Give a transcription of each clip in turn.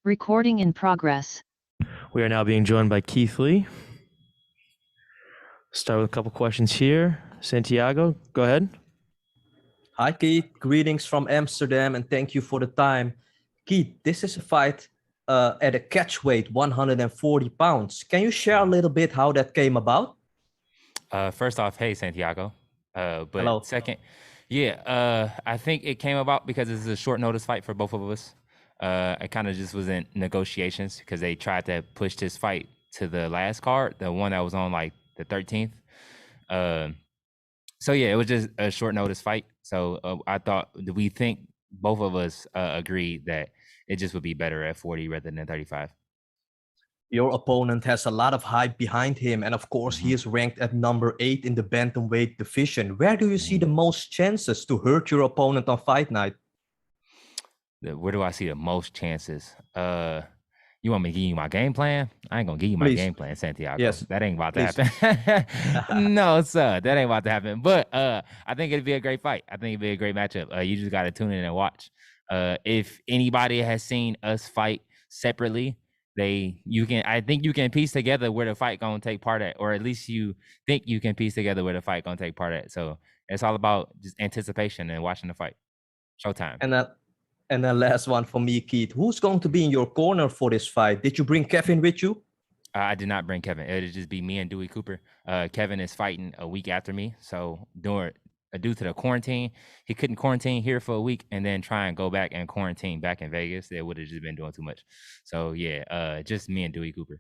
Recording in progress. We are now being joined by Keith Lee. Start with a couple questions here. Santiago, go ahead. Hi, Keith. Greetings from Amsterdam, and thank you for the time. Keith, this is a fight at a catch weight, 140 pounds. Can you share a little bit how that came about? First off, hey, Santiago. But Hello. Second, I think it came about because this is a short notice fight for both of us. It kind of just was in negotiations because they tried to push this fight to the last card, the one that was on like the 13th. It was just a short notice fight. So we think both of us agreed that it just would be better at 40 rather than 35. Your opponent has a lot of hype behind him, and of course, he is ranked at number 8 in the bantamweight division. Where do you see the most chances to hurt your opponent on fight night? Where do I see the most chances? You want me to give you my game plan? I ain't gonna give you my game plan, Santiago. Yes. That ain't about to happen. No, sir. That ain't about to happen. But I think it'd be a great fight. I think it'd be a great matchup. You just gotta tune in and watch. If anybody has seen us fight separately, I think you can piece together where the fight gonna take part at, or at least you think you can piece together where the fight gonna take part at. So it's all about just anticipation and watching the fight. Showtime. And then last one for me, Keith. Who's going to be in your corner for this fight? Did you bring Kevin with you? I did not bring Kevin. It'll just be me and Dewey Cooper. Kevin is fighting a week after me. So due to the quarantine, he couldn't quarantine here for a week and then try and go back and quarantine back in Vegas. They would have just been doing too much. So just me and Dewey Cooper.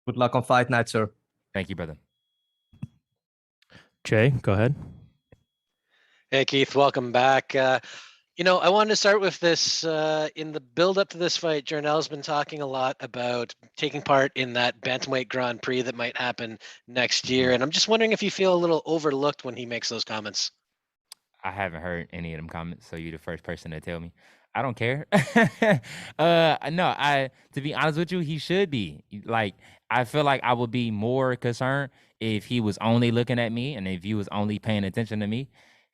Good luck on fight night, sir. Thank you, brother. Jay, go ahead. Hey, Keith, welcome back. I wanted to start with this. In the build-up to this fight, Jornel's been talking a lot about taking part in that bantamweight Grand Prix that might happen next year, and I'm just wondering if you feel a little overlooked when he makes those comments. I haven't heard any of them comments, so you're the first person to tell me. I don't care. To be honest with you, he should be. Like, I feel like I would be more concerned if he was only looking at me and if he was only paying attention to me.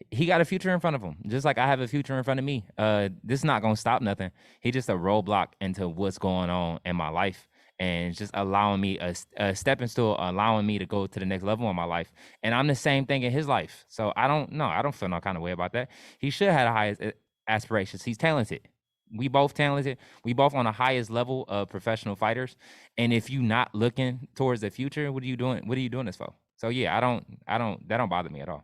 He got a future in front of him, just like I have a future in front of me. This is not going to stop nothing. He's just a roadblock into what's going on in my life, and it's just allowing me a stepping stool, allowing me to go to the next level in my life. And I'm the same thing in his life. So I don't feel no kind of way about that. He should have the highest aspirations. He's talented. We both talented. We both on the highest level of professional fighters. And if you not looking towards the future, what are you doing? What are you doing this for? So that don't bother me at all.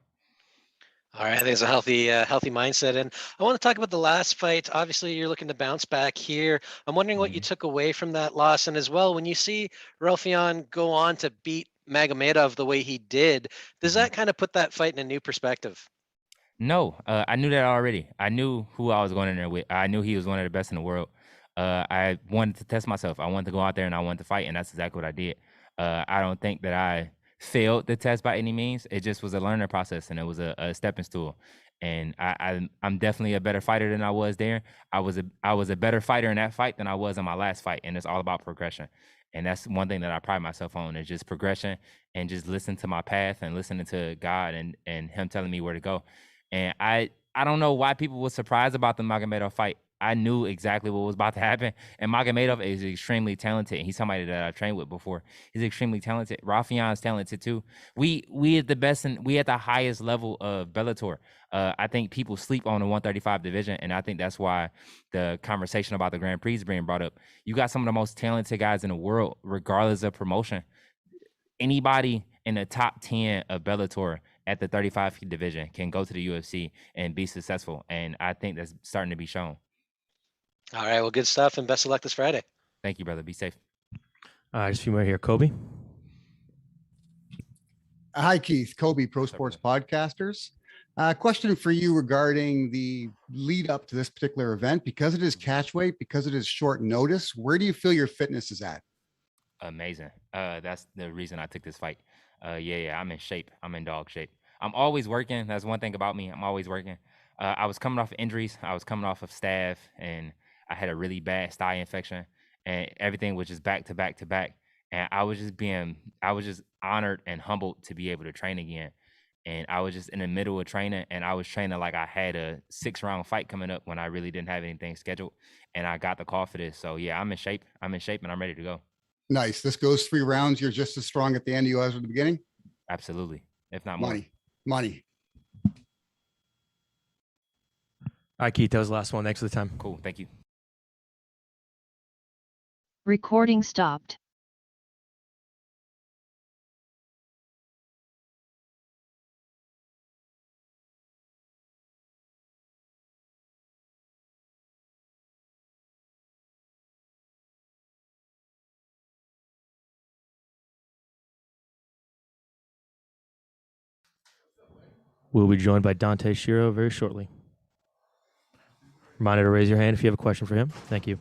All right, I think it's a healthy mindset. And I want to talk about the last fight. Obviously, you're looking to bounce back here. I'm wondering what you took away from that loss. And as well, when you see Raufeon go on to beat Magomedov the way he did, does that kind of put that fight in a new perspective? No, I knew that already. I knew who I was going in there with. I knew he was one of the best in the world. I wanted to test myself. I wanted to go out there and I wanted to fight, and that's exactly what I did. I don't think that I failed the test by any means. It just was a learning process, and it was a stepping stool. And I'm definitely a better fighter than I was there. I was a better fighter in that fight than I was in my last fight, and it's all about progression. And that's one thing that I pride myself on, is just progression and just listen to my path and listening to God and him telling me where to go. And I don't know why people were surprised about the Magomedov fight. I knew exactly what was about to happen. And Magomedov is extremely talented. He's somebody that I trained with before. He's extremely talented. Raufeon's talented too. We at the best, and we at the highest level of Bellator. I think people sleep on the 135 division, and I think that's why the conversation about the Grand Prix is being brought up. You got some of the most talented guys in the world, regardless of promotion. Anybody in the top 10 of Bellator at the 35 division can go to the UFC and be successful. And I think that's starting to be shown. All right, well, good stuff, and best of luck this Friday. Thank you, brother. Be safe. Just a few more here. Kobe. Hi, Keith. Kobe, Pro Sports Podcasters. Question for you regarding the lead up to this particular event. Because it is catch weight, because it is short notice, where do you feel your fitness is at? Amazing. That's the reason I took this fight. I'm in shape. I'm in dog shape. I'm always working. That's one thing about me. I'm always working. I was coming off of injuries. I was coming off of staph, and I had a really bad sty infection, and everything was just back to back to back. And I was just honored and humbled to be able to train again. and I was just in the middle of training, and I was training like I had a 6-round fight coming up when I really didn't have anything scheduled, and I got the call for this. So yeah, I'm in shape. I'm in shape, and I'm ready to go. Nice. This goes 3 rounds. You're just as strong at the end you was at the beginning. Absolutely, if not more. Money. All right, Keith, that was the last one. Thanks for the time. Cool. Thank you. Recording stopped. We'll be joined by Dante Schiro very shortly. Reminder to raise your hand if you have a question for him. Thank you.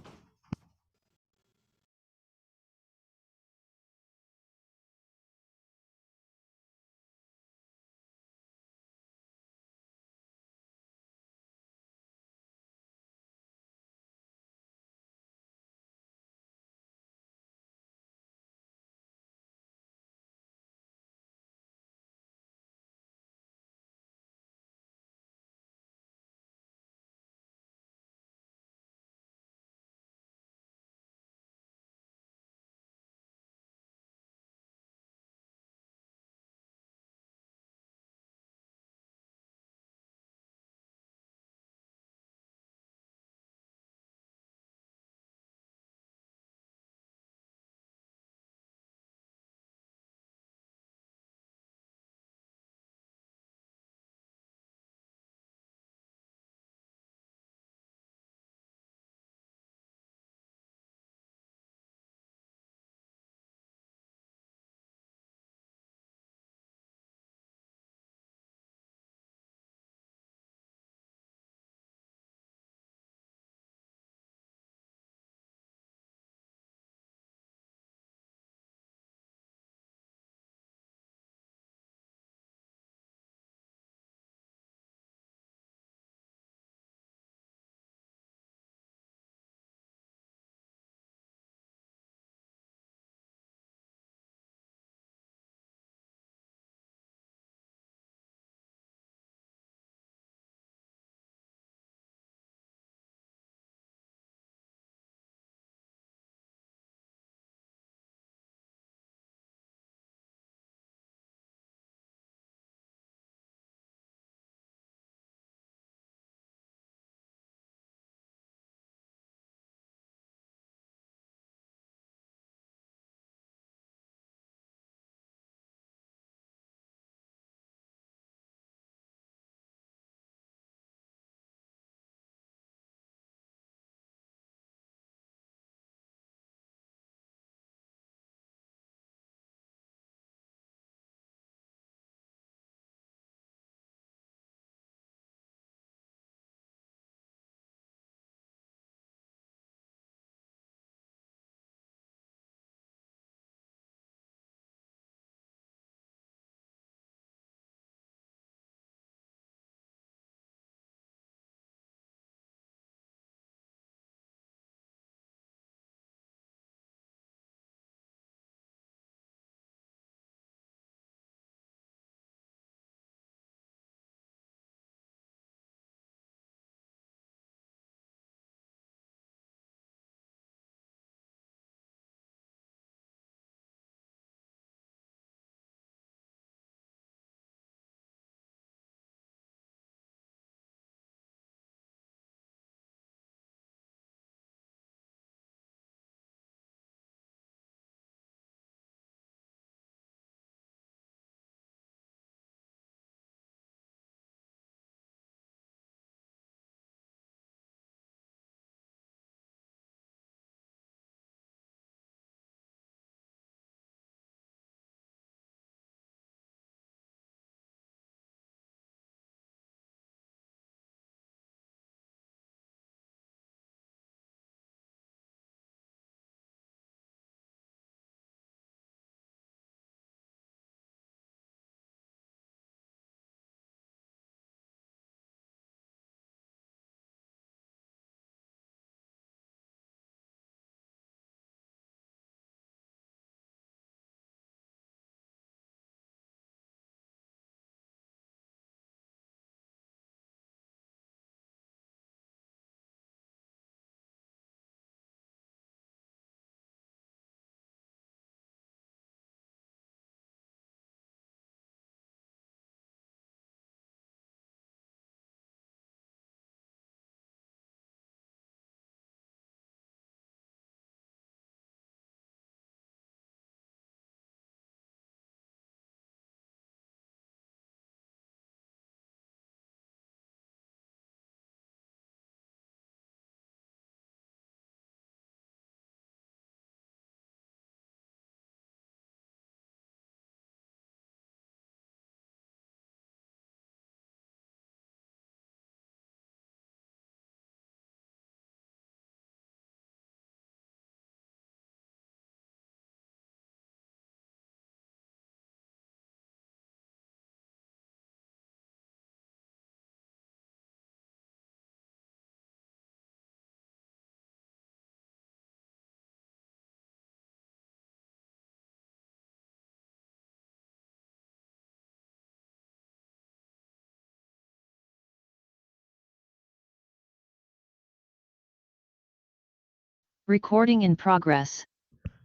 Recording in progress.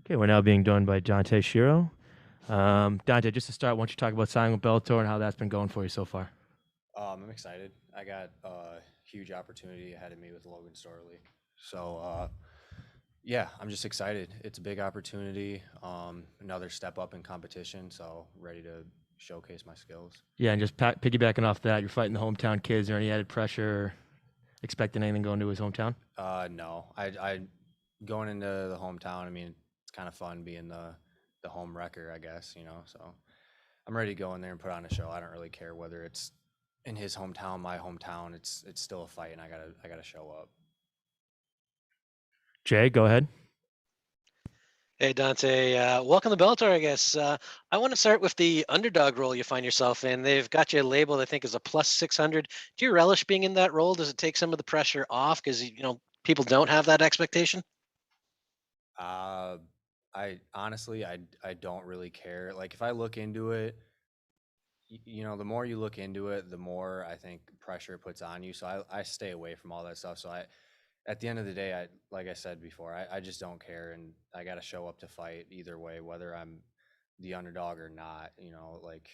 Okay, we're now being joined by Dante Schiro. Dante, just to start, why don't you talk about signing with Bellator and how that's been going for you so far? I'm excited. I got a huge opportunity ahead of me with Logan Storley. So, yeah, I'm just excited. It's a big opportunity, another step up in competition, so ready to showcase my skills. Yeah, and just piggybacking off that, you're fighting the hometown kids. Is there any added pressure, expecting anything going to his hometown? No, I going into the hometown, I mean, it's kind of fun being the home wrecker, I guess, so I'm ready to go in there and put on a show. I don't really care whether it's in his hometown, my hometown. It's still a fight, and I gotta show up. Jay, go ahead. Hey Dante, welcome to Bellator, I guess. I want to start with the underdog role you find yourself in. They've got you labeled, I think, as a plus 600. Do you relish being in that role? Does it take some of the pressure off because people don't have that expectation? I honestly, I don't really care. Like if I look into it, the more you look into it, the more I think pressure puts on you. So I stay away from all that stuff. So at the end of the day, like I said before, I just don't care, and I got to show up to fight either way, whether I'm the underdog or not. Like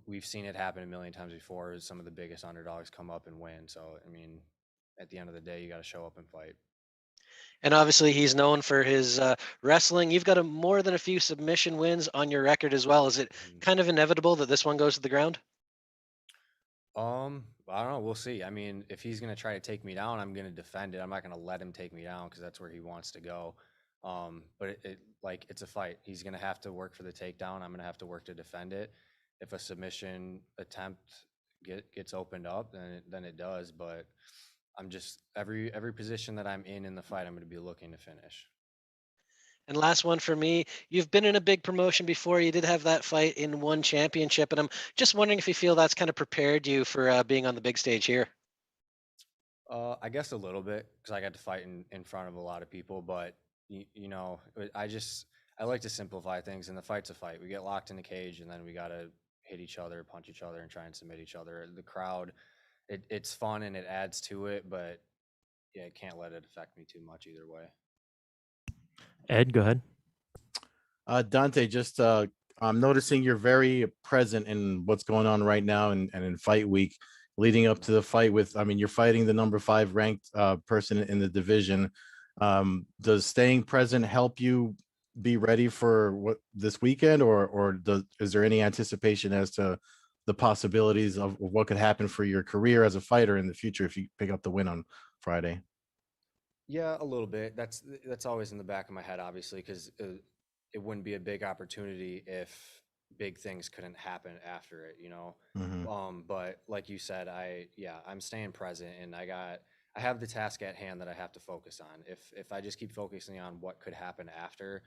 we've seen it happen a million times before. Some of the biggest underdogs come up and win. So I mean, at the end of the day, you got to show up and fight. And obviously, he's known for his wrestling. You've got more than a few submission wins on your record as well. Is it kind of inevitable that this one goes to the ground? I don't know. We'll see. I mean, if he's gonna try to take me down, I'm gonna defend it. I'm not gonna let him take me down because that's where he wants to go. But it's a fight. He's gonna have to work for the takedown. I'm gonna have to work to defend it. If a submission attempt gets opened up, then it does. But I'm just every position that I'm in the fight, I'm gonna be looking to finish. And last one for me, you've been in a big promotion before. You did have that fight in one championship, and I'm just wondering if you feel that's kind of prepared you for being on the big stage here. I guess a little bit because I got to fight in front of a lot of people, but I like to simplify things. And the fight's a fight. We get locked in the cage, and then we gotta hit each other, punch each other, and try and submit each other. The crowd, it's fun and it adds to it, but yeah, can't let it affect me too much either way. Ed, go ahead. Dante, just I'm noticing you're very present in what's going on right now and in fight week leading up to the fight with, I mean, you're fighting the number 5 ranked person in the division. Does staying present help you be ready for what this weekend, or is there any anticipation as to the possibilities of what could happen for your career as a fighter in the future if you pick up the win on Friday? Yeah, a little bit. That's always in the back of my head, obviously, because it wouldn't be a big opportunity if big things couldn't happen after it, But like you said, I'm staying present, and I have the task at hand that I have to focus on. If I just keep focusing on what could happen after,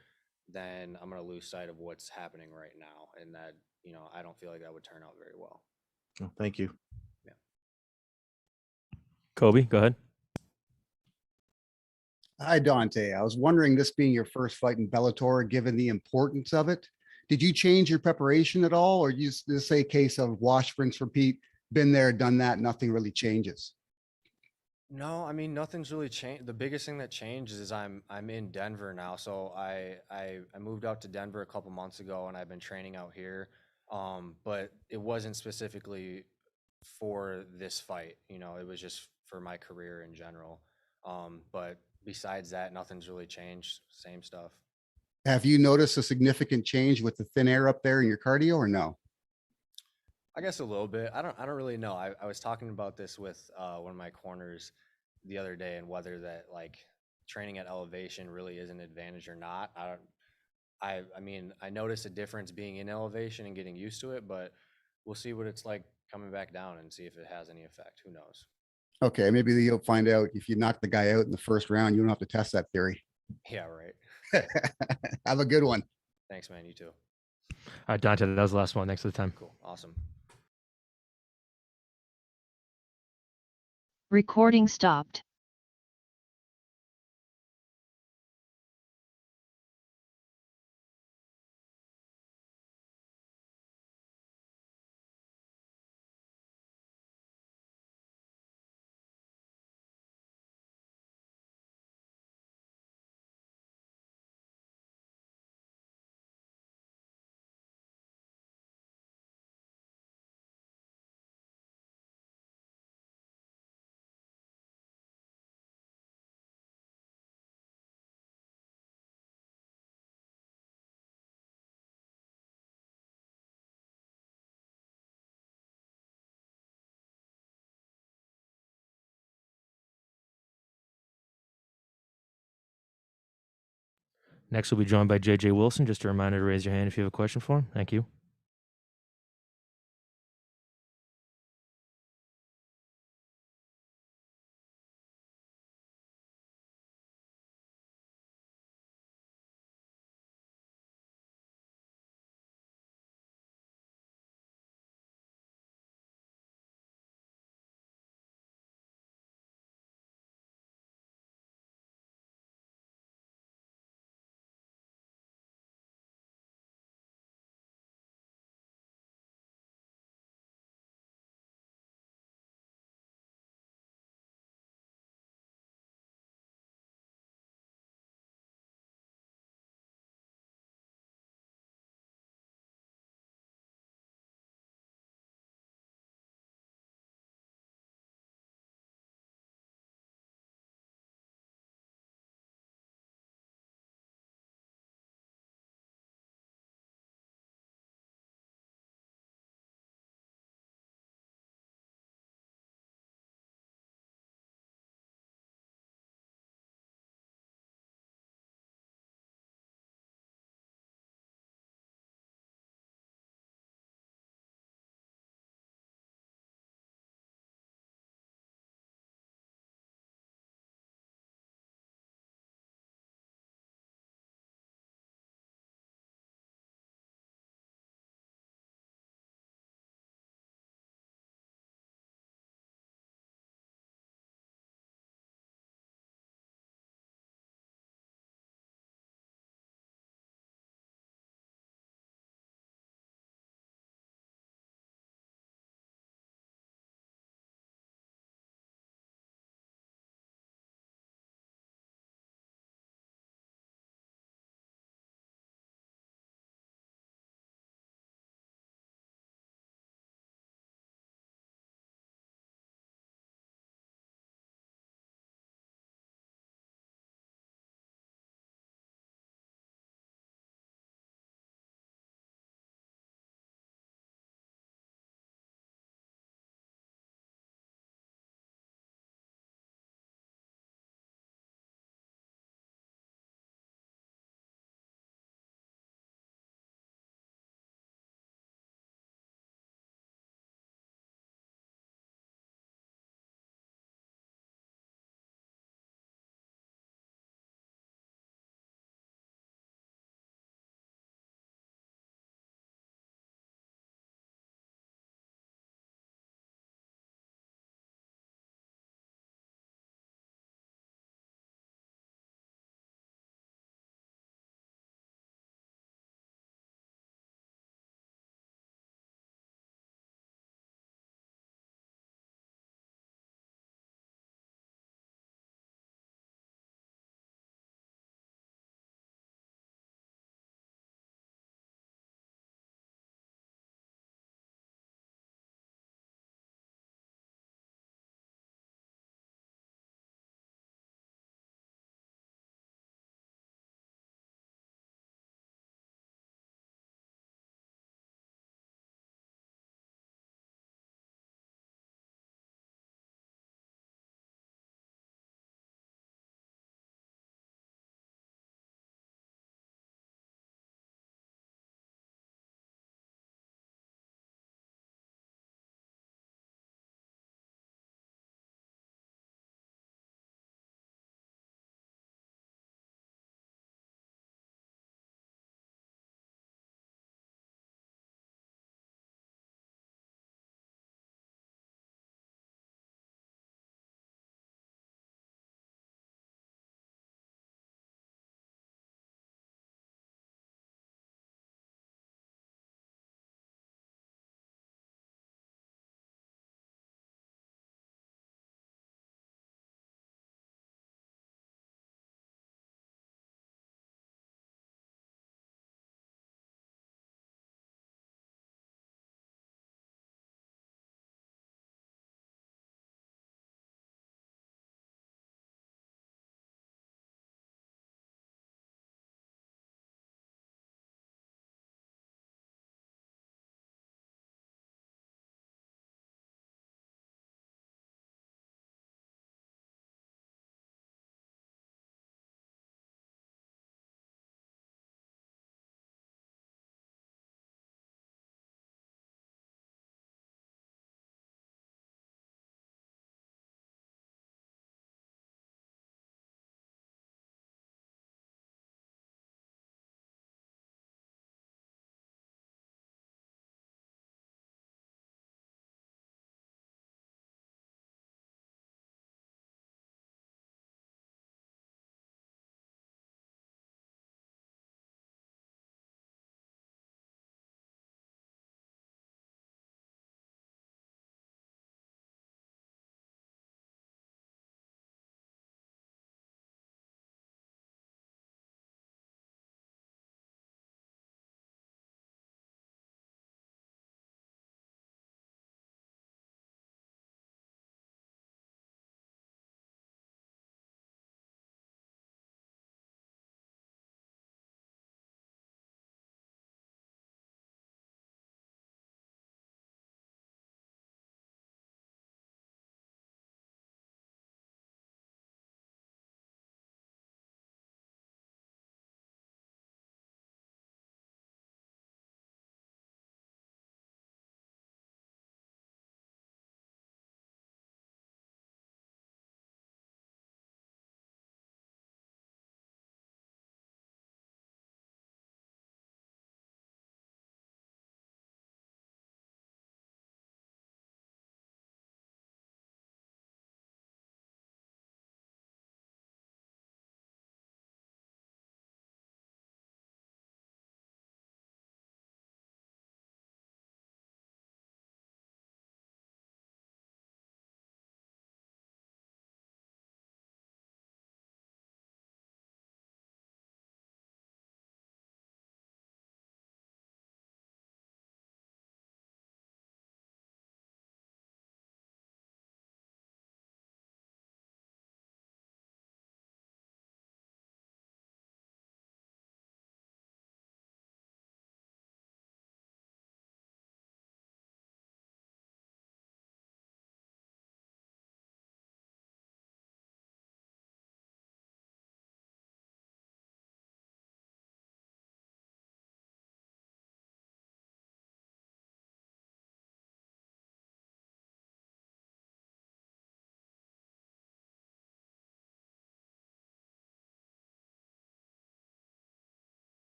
then I'm gonna lose sight of what's happening right now, and that I don't feel like that would turn out very well. Oh, thank you. Yeah. Kobe, go ahead. Hi, Dante. I was wondering, this being your first fight in Bellator, given the importance of it, did you change your preparation at all? Or is this a case of wash, rinse, repeat, been there, done that, nothing really changes? No, I mean nothing's really changed. The biggest thing that changes is I'm in Denver now. So I moved out to Denver a couple months ago, and I've been training out here. But it wasn't specifically for this fight. It was just for my career in general. But besides that, nothing's really changed. Same stuff. Have you noticed a significant change with the thin air up there in your cardio, or no? I guess a little bit. I don't really know. I was talking about this with one of my corners the other day, and whether that like training at elevation really is an advantage or not. I mean, I noticed a difference being in elevation and getting used to it, but we'll see what it's like coming back down and see if it has any effect. Who knows? Okay, maybe you'll find out if you knock the guy out in the first round, you don't have to test that theory. Yeah, right. Have a good one. Thanks, man. You too. All right, Dante, that was the last one. Thanks for the time. Cool. Awesome. Recording stopped. Next, we'll be joined by JJ Wilson. Just a reminder to raise your hand if you have a question for him. Thank you.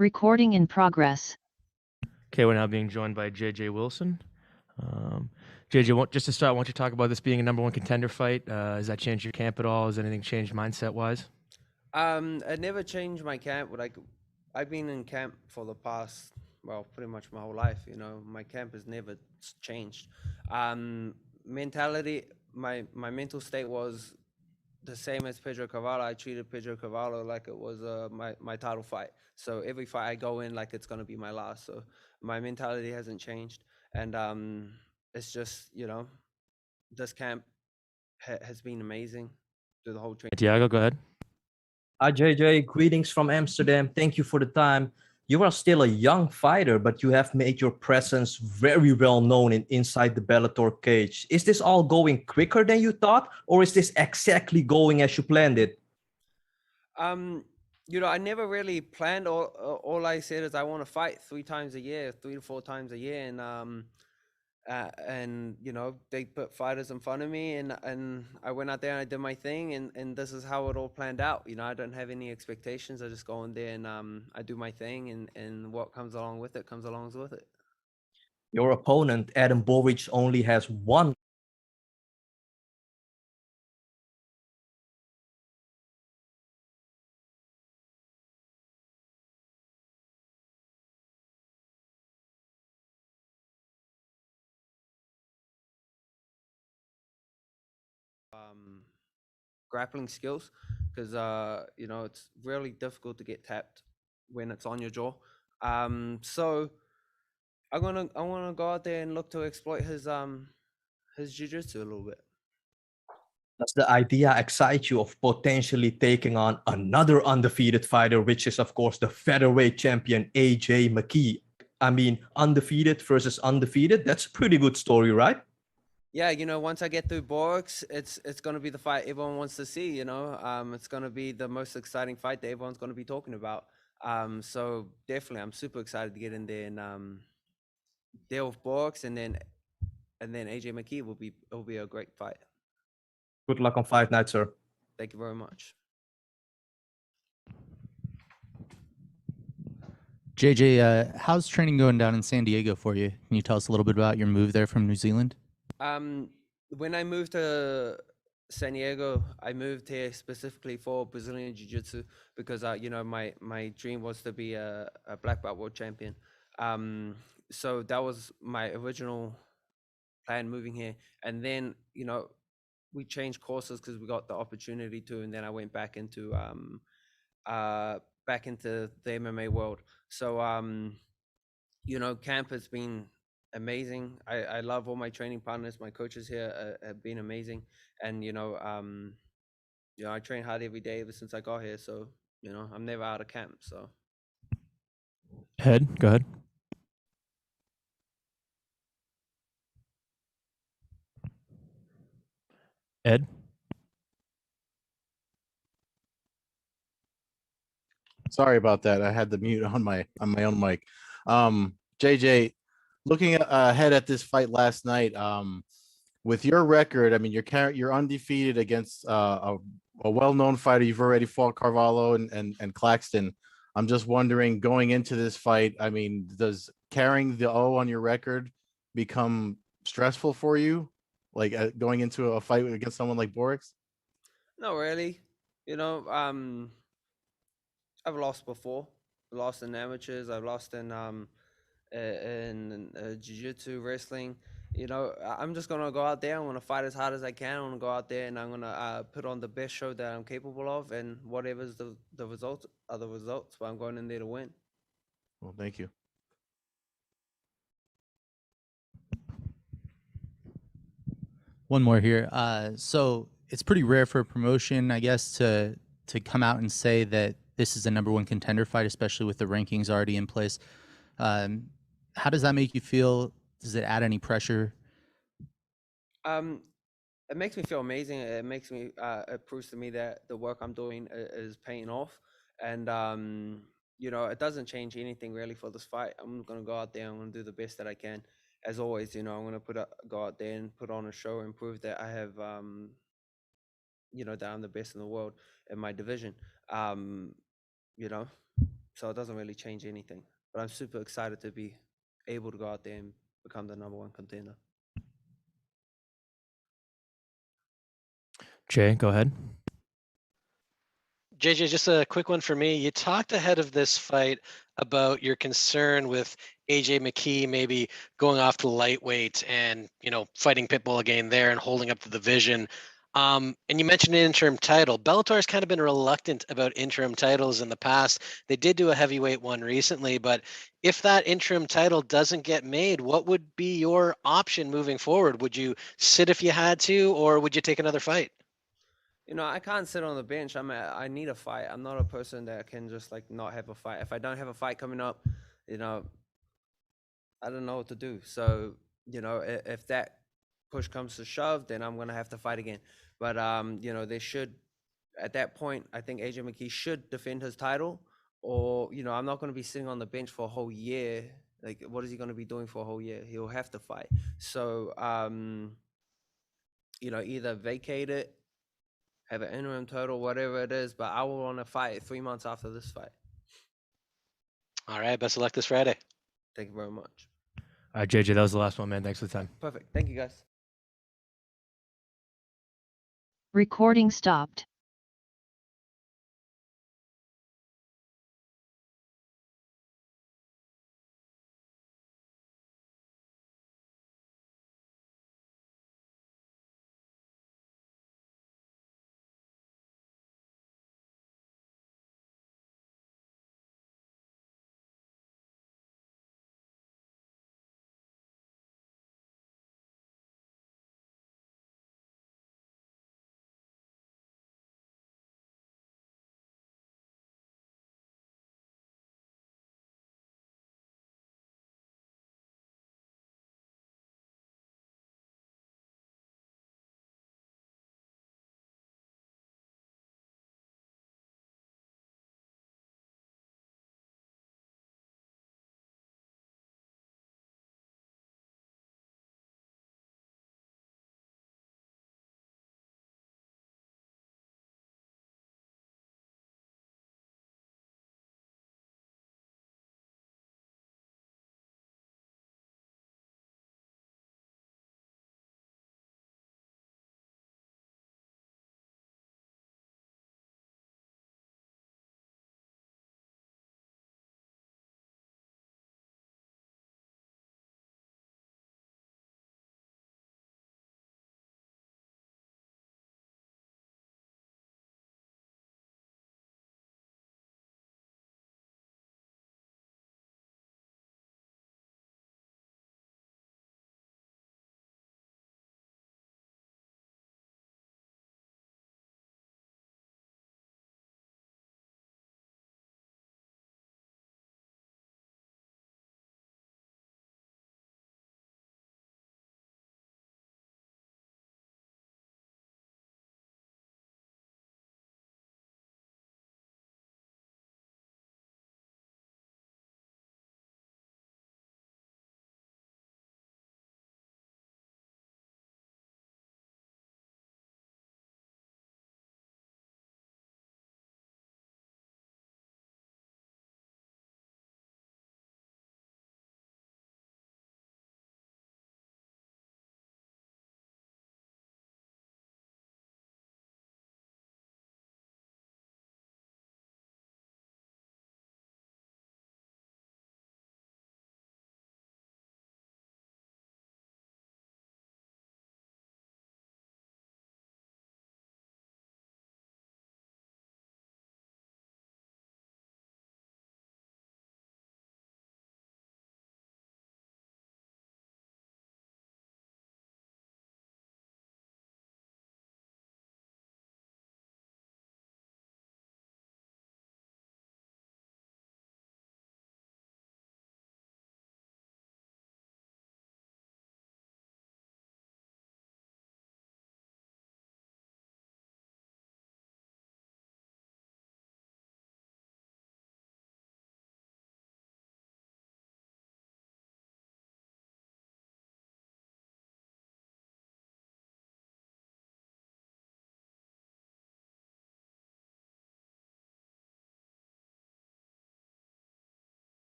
Recording in progress. Okay, we're now being joined by JJ Wilson. JJ, just to start, why don't you talk about this being a number one contender fight? Has that changed your camp at all? Has anything changed mindset-wise? It never changed my camp. Like, I've been in camp for the past, well, pretty much my whole life. You know, my camp has never changed. Mentality, my mental state was the same as Pedro Carvalho. I treated Pedro Carvalho like it was my title fight. So every fight I go in like it's gonna be my last. So my mentality hasn't changed, and it's just, you know, this camp has been amazing through the whole training. Tiago, go ahead. Hi, JJ. Greetings from Amsterdam. Thank you for the time. You are still a young fighter, but you have made your presence very well known inside the Bellator cage. Is this all going quicker than you thought, or is this exactly going as you planned it? You know, I never really planned. All I said is I want to fight 3 times a year, 3 to 4 times a year, and you know, they put fighters in front of me, and I went out there and I did my thing, and this is how it all planned out. You know, I don't have any expectations. I just go in there and I do my thing, and what comes along with it comes along with it. Your opponent, Adam Borics, only has one grappling skills, because you know, it's really difficult to get tapped when it's on your jaw. So I want to go out there and look to exploit his jiu-jitsu a little bit. Does the idea excite you of potentially taking on another undefeated fighter, which is, of course, the featherweight champion, AJ McKee? I mean, undefeated versus undefeated. That's a pretty good story, right? Yeah, you know, once I get through Borics, it's going to be the fight everyone wants to see, you know. It's going to be the most exciting fight that everyone's going to be talking about. So definitely, I'm super excited to get in there and deal with Borics, and then AJ McKee will be a great fight. Good luck on fight night, sir. Thank you very much. JJ, how's training going down in San Diego for you? Can you tell us a little bit about your move there from New Zealand? When I moved to San Diego, I moved here specifically for Brazilian Jiu-Jitsu because, you know, my dream was to be a black belt world champion. So that was my original plan moving here. And then, you know, we changed courses because we got the opportunity to, and then I went back into the MMA world. So, you know, camp has been amazing. I love all my training partners. My coaches here have been amazing, and you know, I train hard every day ever since I got here. So, you know, I'm never out of camp. So, Go ahead. Ed? Sorry about that. I had the mute on my own mic. JJ, looking ahead at this fight last night, with your record, I mean, you're undefeated against a well-known fighter. You've already fought Carvalho and Claxton. I'm just wondering, going into this fight, I mean, does carrying the O on your record become stressful for you, like going into a fight against someone like Borics? not really. You know, I've lost before. I lost in amateurs. I've lost in jiu-jitsu, wrestling. You know, I'm just gonna go out there. I'm gonna fight as hard as I can. I'm gonna go out there and I'm gonna put on the best show that I'm capable of, and whatever's the results are the results. But I'm going in there to win. Well, thank you. One more here. So it's pretty rare for a promotion, I guess, to come out and say that this is a number one contender fight, especially with the rankings already in place. How does that make you feel? Does it add any pressure? It makes me feel amazing. It makes me it proves to me that the work I'm doing is paying off, and you know, it doesn't change anything really for this fight. I'm gonna go out there. I'm gonna do the best that I can. As always, you know, I'm gonna go out there and put on a show and prove that I have, you know, that I'm the best in the world in my division. You know, so it doesn't really change anything. But I'm super excited to be able to go out there and become the #1 contender. Jay, go ahead. JJ, just a quick one for me. You talked ahead of this fight about your concern with AJ McKee maybe going off to lightweight and, fighting Pitbull again there and holding up the division. And you mentioned an interim title. Bellator has kind of been reluctant about interim titles in the past. They did do a heavyweight one recently, but if that interim title doesn't get made, what would be your option moving forward? Would you sit if you had to, or would you take another fight? I can't sit on the bench. I need a fight. I'm not a person that can just like not have a fight. If I don't have a fight coming up, I don't know what to do. So, if that push comes to shove, then I'm gonna have to fight again. But they should at that point, I think AJ McKee should defend his title, or I'm not gonna be sitting on the bench for a whole year. Like, what is he gonna be doing for a whole year? He'll have to fight. So either vacate it, have an interim title, whatever it is, but I will want to fight 3 months after this fight. All right, best of luck this Friday. Thank you very much. All right, JJ, that was the last one, man. Thanks for the time. Perfect. Thank you, guys. Recording stopped.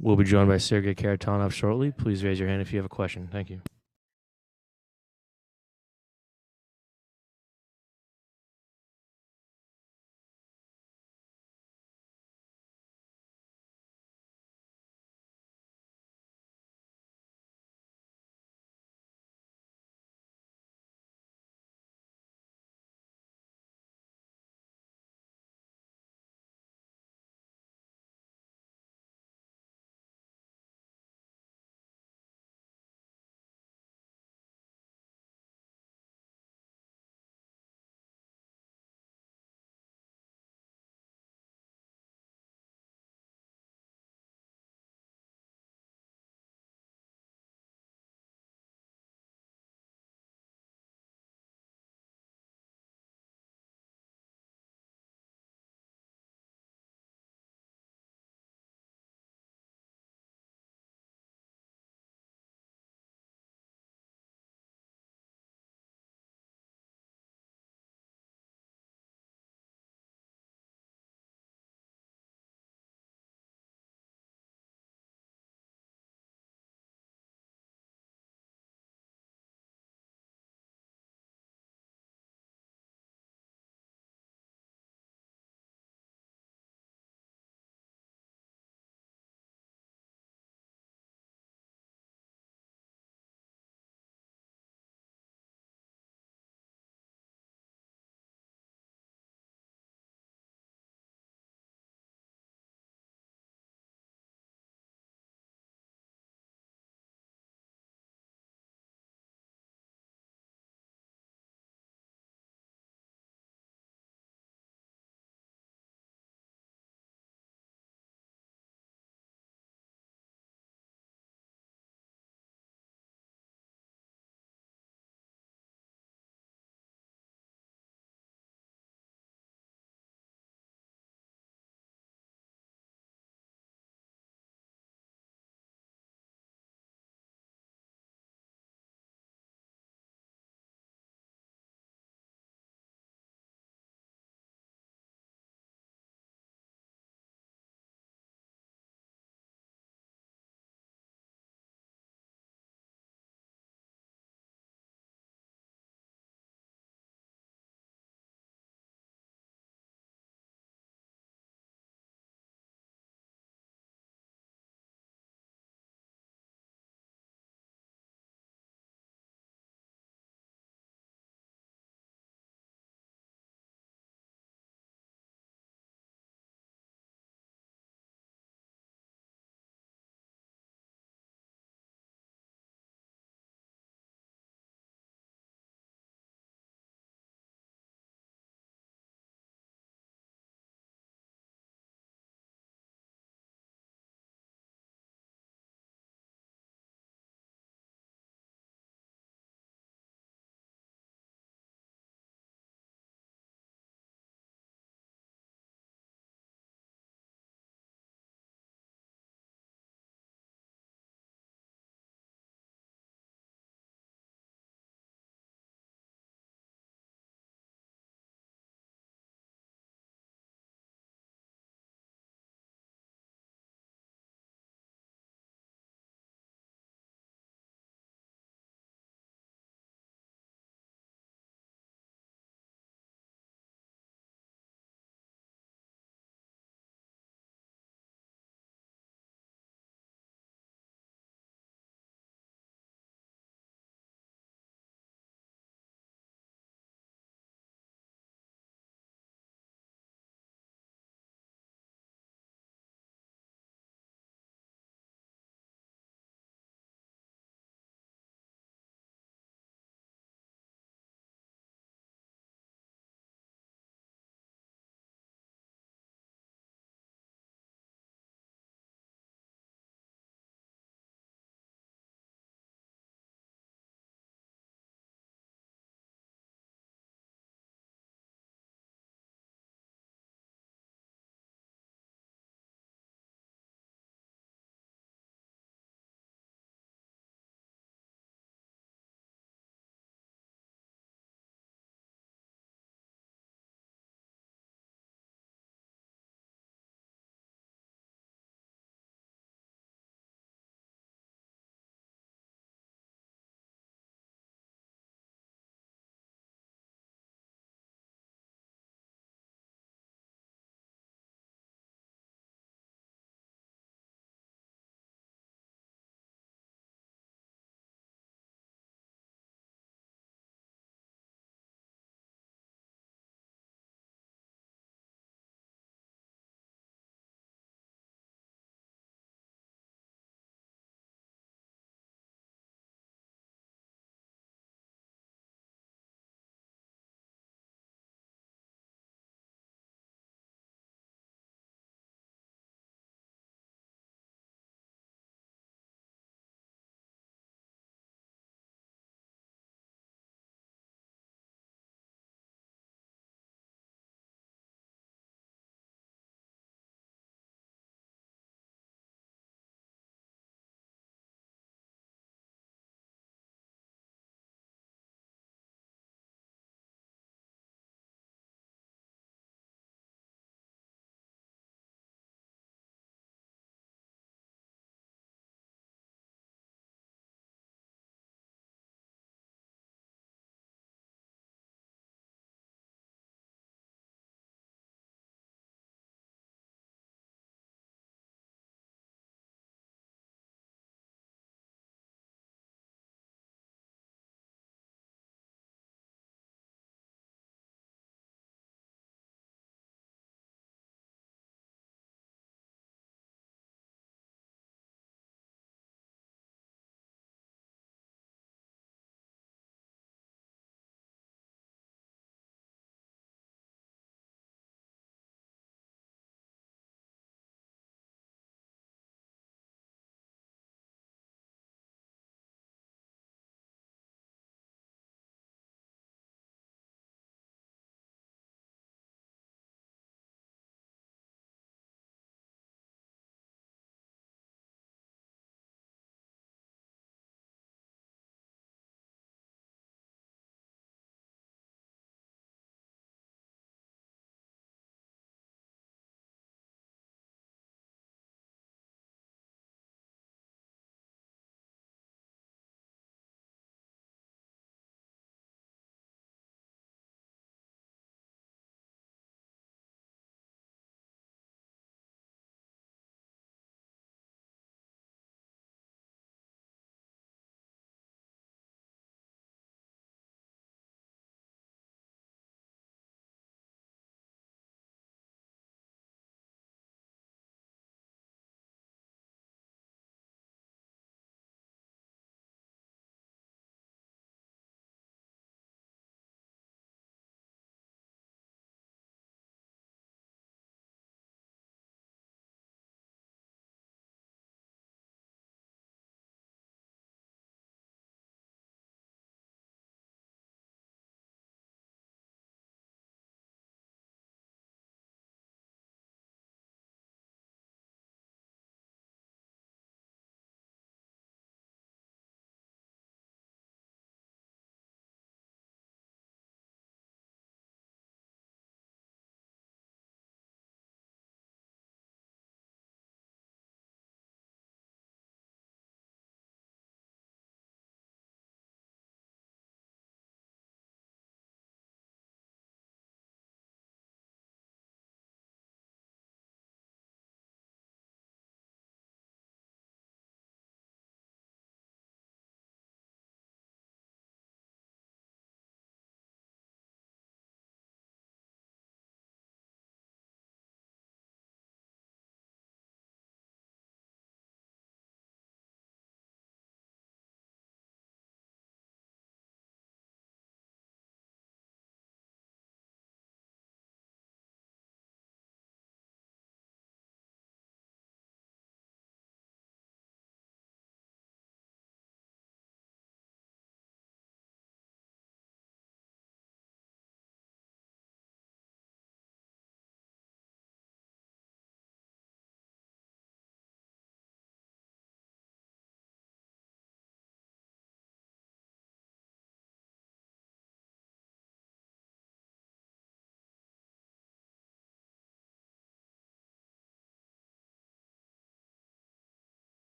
We'll be joined by Sergey Kharitonov shortly. Please raise your hand if you have a question. Thank you.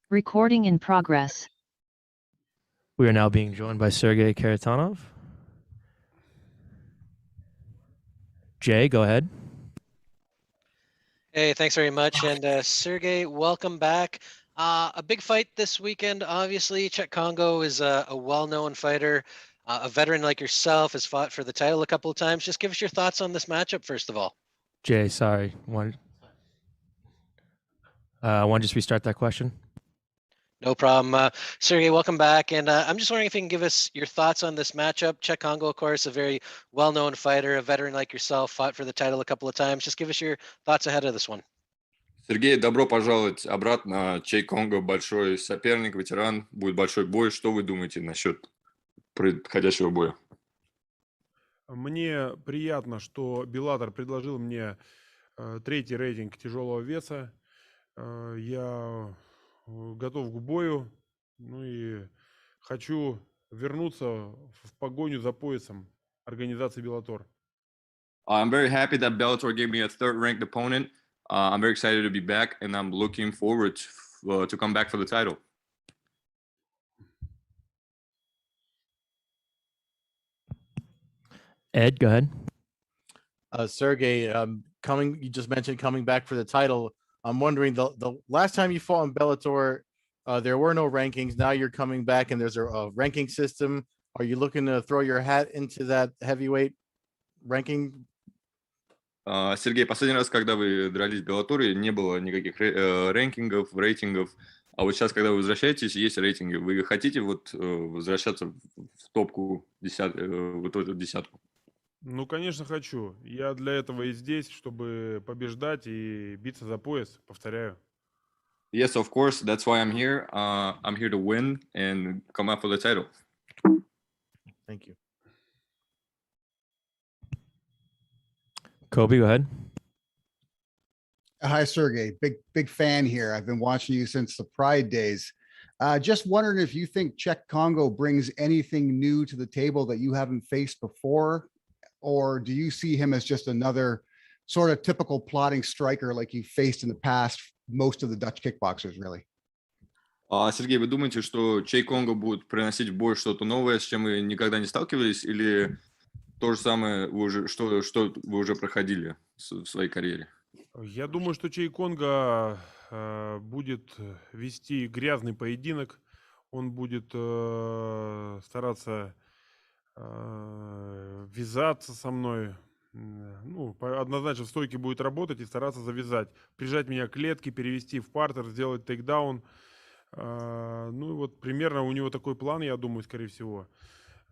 Recording in progress. We are now being joined by Sergey Kharitonov. Jay, go ahead. Hey, thanks very much. And Sergey, welcome back. A big fight this weekend, obviously. Cheick Kongo is a well-known fighter. A veteran like yourself has fought for the title a couple of times. Just give us your thoughts on this matchup, first of all. Jay, sorry. Want to just restart that question? No problem. Sergey, welcome back. And I'm just wondering if you can give us your thoughts on this matchup. Cheick Kongo, of course, a very well-known fighter, a veteran like yourself, fought for the title a couple of times. Just give us your thoughts ahead of this one. Сергей, добро пожаловать обратно. Чейк Конго большой соперник, ветеран. Будет большой бой. Что вы думаете насчет предходящего боя? Мне приятно, что Bellator предложил мне третий рейтинг тяжелого веса. Я готов к бою. Ну и хочу вернуться в погоню за поясом организации Bellator. I'm very happy that Bellator gave me a third-ranked opponent. I'm very excited to be back, and I'm looking forward to come back for the title. Ed, go ahead. Sergey, you just mentioned coming back for the title. I'm wondering, the last time you fought in Bellator, there were no rankings. Now you're coming back and there's a ranking system. Are you looking to throw your hat into that heavyweight ranking? Сергей, последний раз, когда вы дрались в Беллаторе, не было никаких рейтингов. А вот сейчас, когда вы возвращаетесь, есть рейтинги. Вы хотите вот возвращаться в топку, в эту десятку? Ну, конечно, хочу. Я для этого и здесь, чтобы побеждать и биться за пояс, повторяю. Yes, of course. That's why I'm here. I'm here to win and come out for the title. Thank you. Kobe, go ahead. Hi, Sergey. Big fan here. I've been watching you since the Pride days. Just wondering if you think Cheick Kongo brings anything new to the table that you haven't faced before, or do you see him as just another sort of typical plotting striker like you faced in the past, most of the Dutch kickboxers, really? Сергей, вы думаете, что Чейк Конго будет приносить в бой что-то новое, с чем вы никогда не сталкивались, или то же самое, что вы уже проходили в своей карьере? Я думаю, что Чейк Конго будет вести грязный поединок. Он будет стараться вязаться со мной. Ну, однозначно в стойке будет работать и стараться завязать. Прижать меня к клетке, перевести в партер, сделать тейкдаун. Ну и вот примерно у него такой план, я думаю, скорее всего.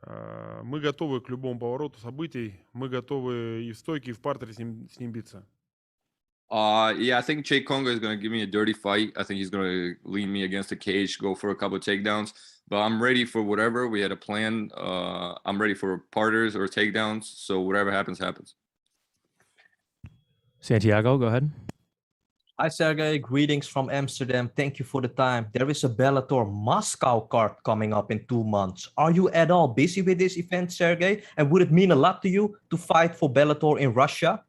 Мы готовы к любому повороту событий. Мы готовы и в стойке, и в партере с ним биться. Yeah, I think Cheick Kongo is going to give me a dirty fight. I think he's going to lean me against the cage, go for a couple of takedowns. But I'm ready for whatever. We had a plan. I'm ready for parters or takedowns. So whatever happens, happens. Santiago, go ahead. Hi, Sergey. Greetings from Amsterdam. Thank you for the time. There is a Bellator Moscow card coming up in 2 months. Are you at all busy with this event, Sergey? And would it mean a lot to you to fight for Bellator in Russia?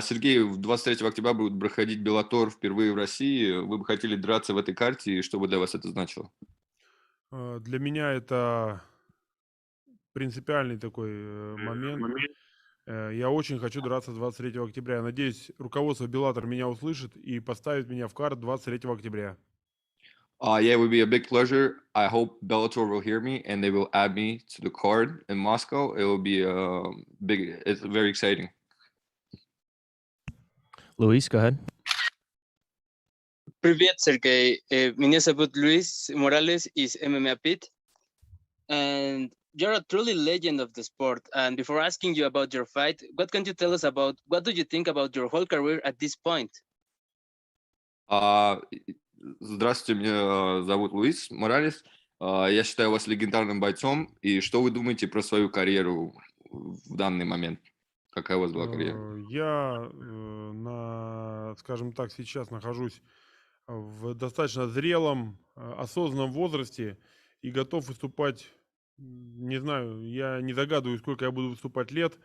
Сергей, 23 октября будет проходить Bellator впервые в России. Вы бы хотели драться в этой карте, и что бы для вас это значило? Для меня это принципиальный такой момент. Я очень хочу драться 23 октября. Надеюсь, руководство Bellator меня услышит и поставит меня в карт 23 октября. Yeah, it would be a big pleasure. I hope Bellator will hear me and they will add me to the card in Moscow. It will be it's very exciting. Luis, go ahead. Привет, Сергей. Меня зовут Luis Morales, is MMA Pit. And you're a truly legend of the sport. And before asking you about your fight, what can you tell us about, what do you think about your whole career at this point? Здравствуйте, меня зовут Луис Моралес. Я считаю вас легендарным бойцом. И что вы думаете про свою карьеру в данный момент? Какая у вас была карьера? Я, скажем так, сейчас нахожусь в достаточно зрелом, осознанном возрасте и готов выступать. Не знаю, я не догадываюсь, сколько я буду выступать лет,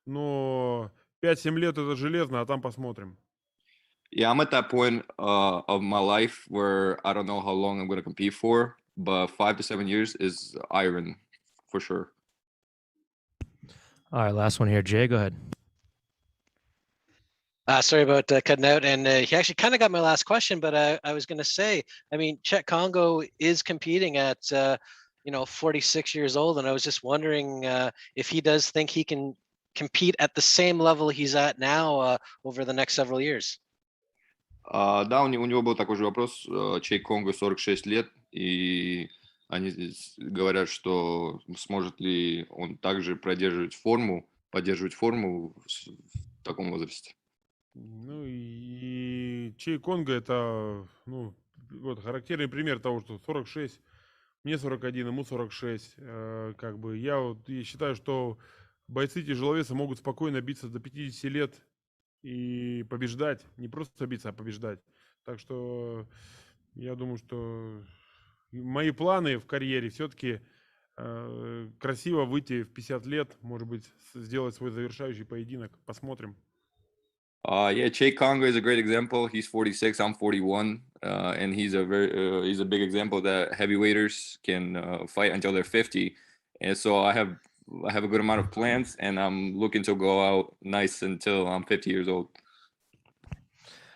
но 5-7 лет это железно, а там посмотрим. Yeah, I'm at that point of my life where I don't know how long I'm going to compete for, but 5 to 7 years is iron for sure. All right, last one here. Jay, go ahead. Sorry about cutting out, and he actually kind of got my last question, but I was going to say, I mean, Cheick Kongo is competing at 46 years old, and I was just wondering if he does think he can compete at the same level he's at now over the next several years. Да, у него был такой же вопрос. Чейк Конго 46 лет, и они здесь говорят, что сможет ли он также поддерживать форму в таком возрасте. Ну и Чейк Конго это, вот характерный пример того, что 46, мне 41, ему 46. Как бы я считаю, что бойцы тяжеловеса могут спокойно биться до 50 лет и побеждать, не просто биться, а побеждать. Так что я думаю, что мои планы в карьере все-таки красиво выйти в 50 лет, может быть, сделать свой завершающий поединок. Посмотрим. Yeah, Cheick Kongo is a great example. He's 46, I'm 41, and he's a big example that heavyweighters can fight until they're 50. And so I have a good amount of plans, and I'm looking to go out nice until I'm 50 years old.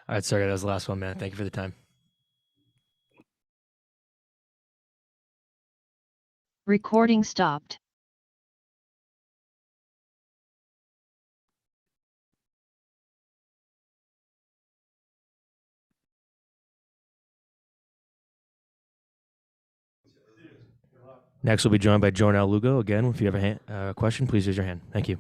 All right, Sergey, that was the last one, man. Thank you for the time. Recording stopped. Next, we'll be joined by Jornel Lugo. Again, if you have a question, please raise your hand. Thank you.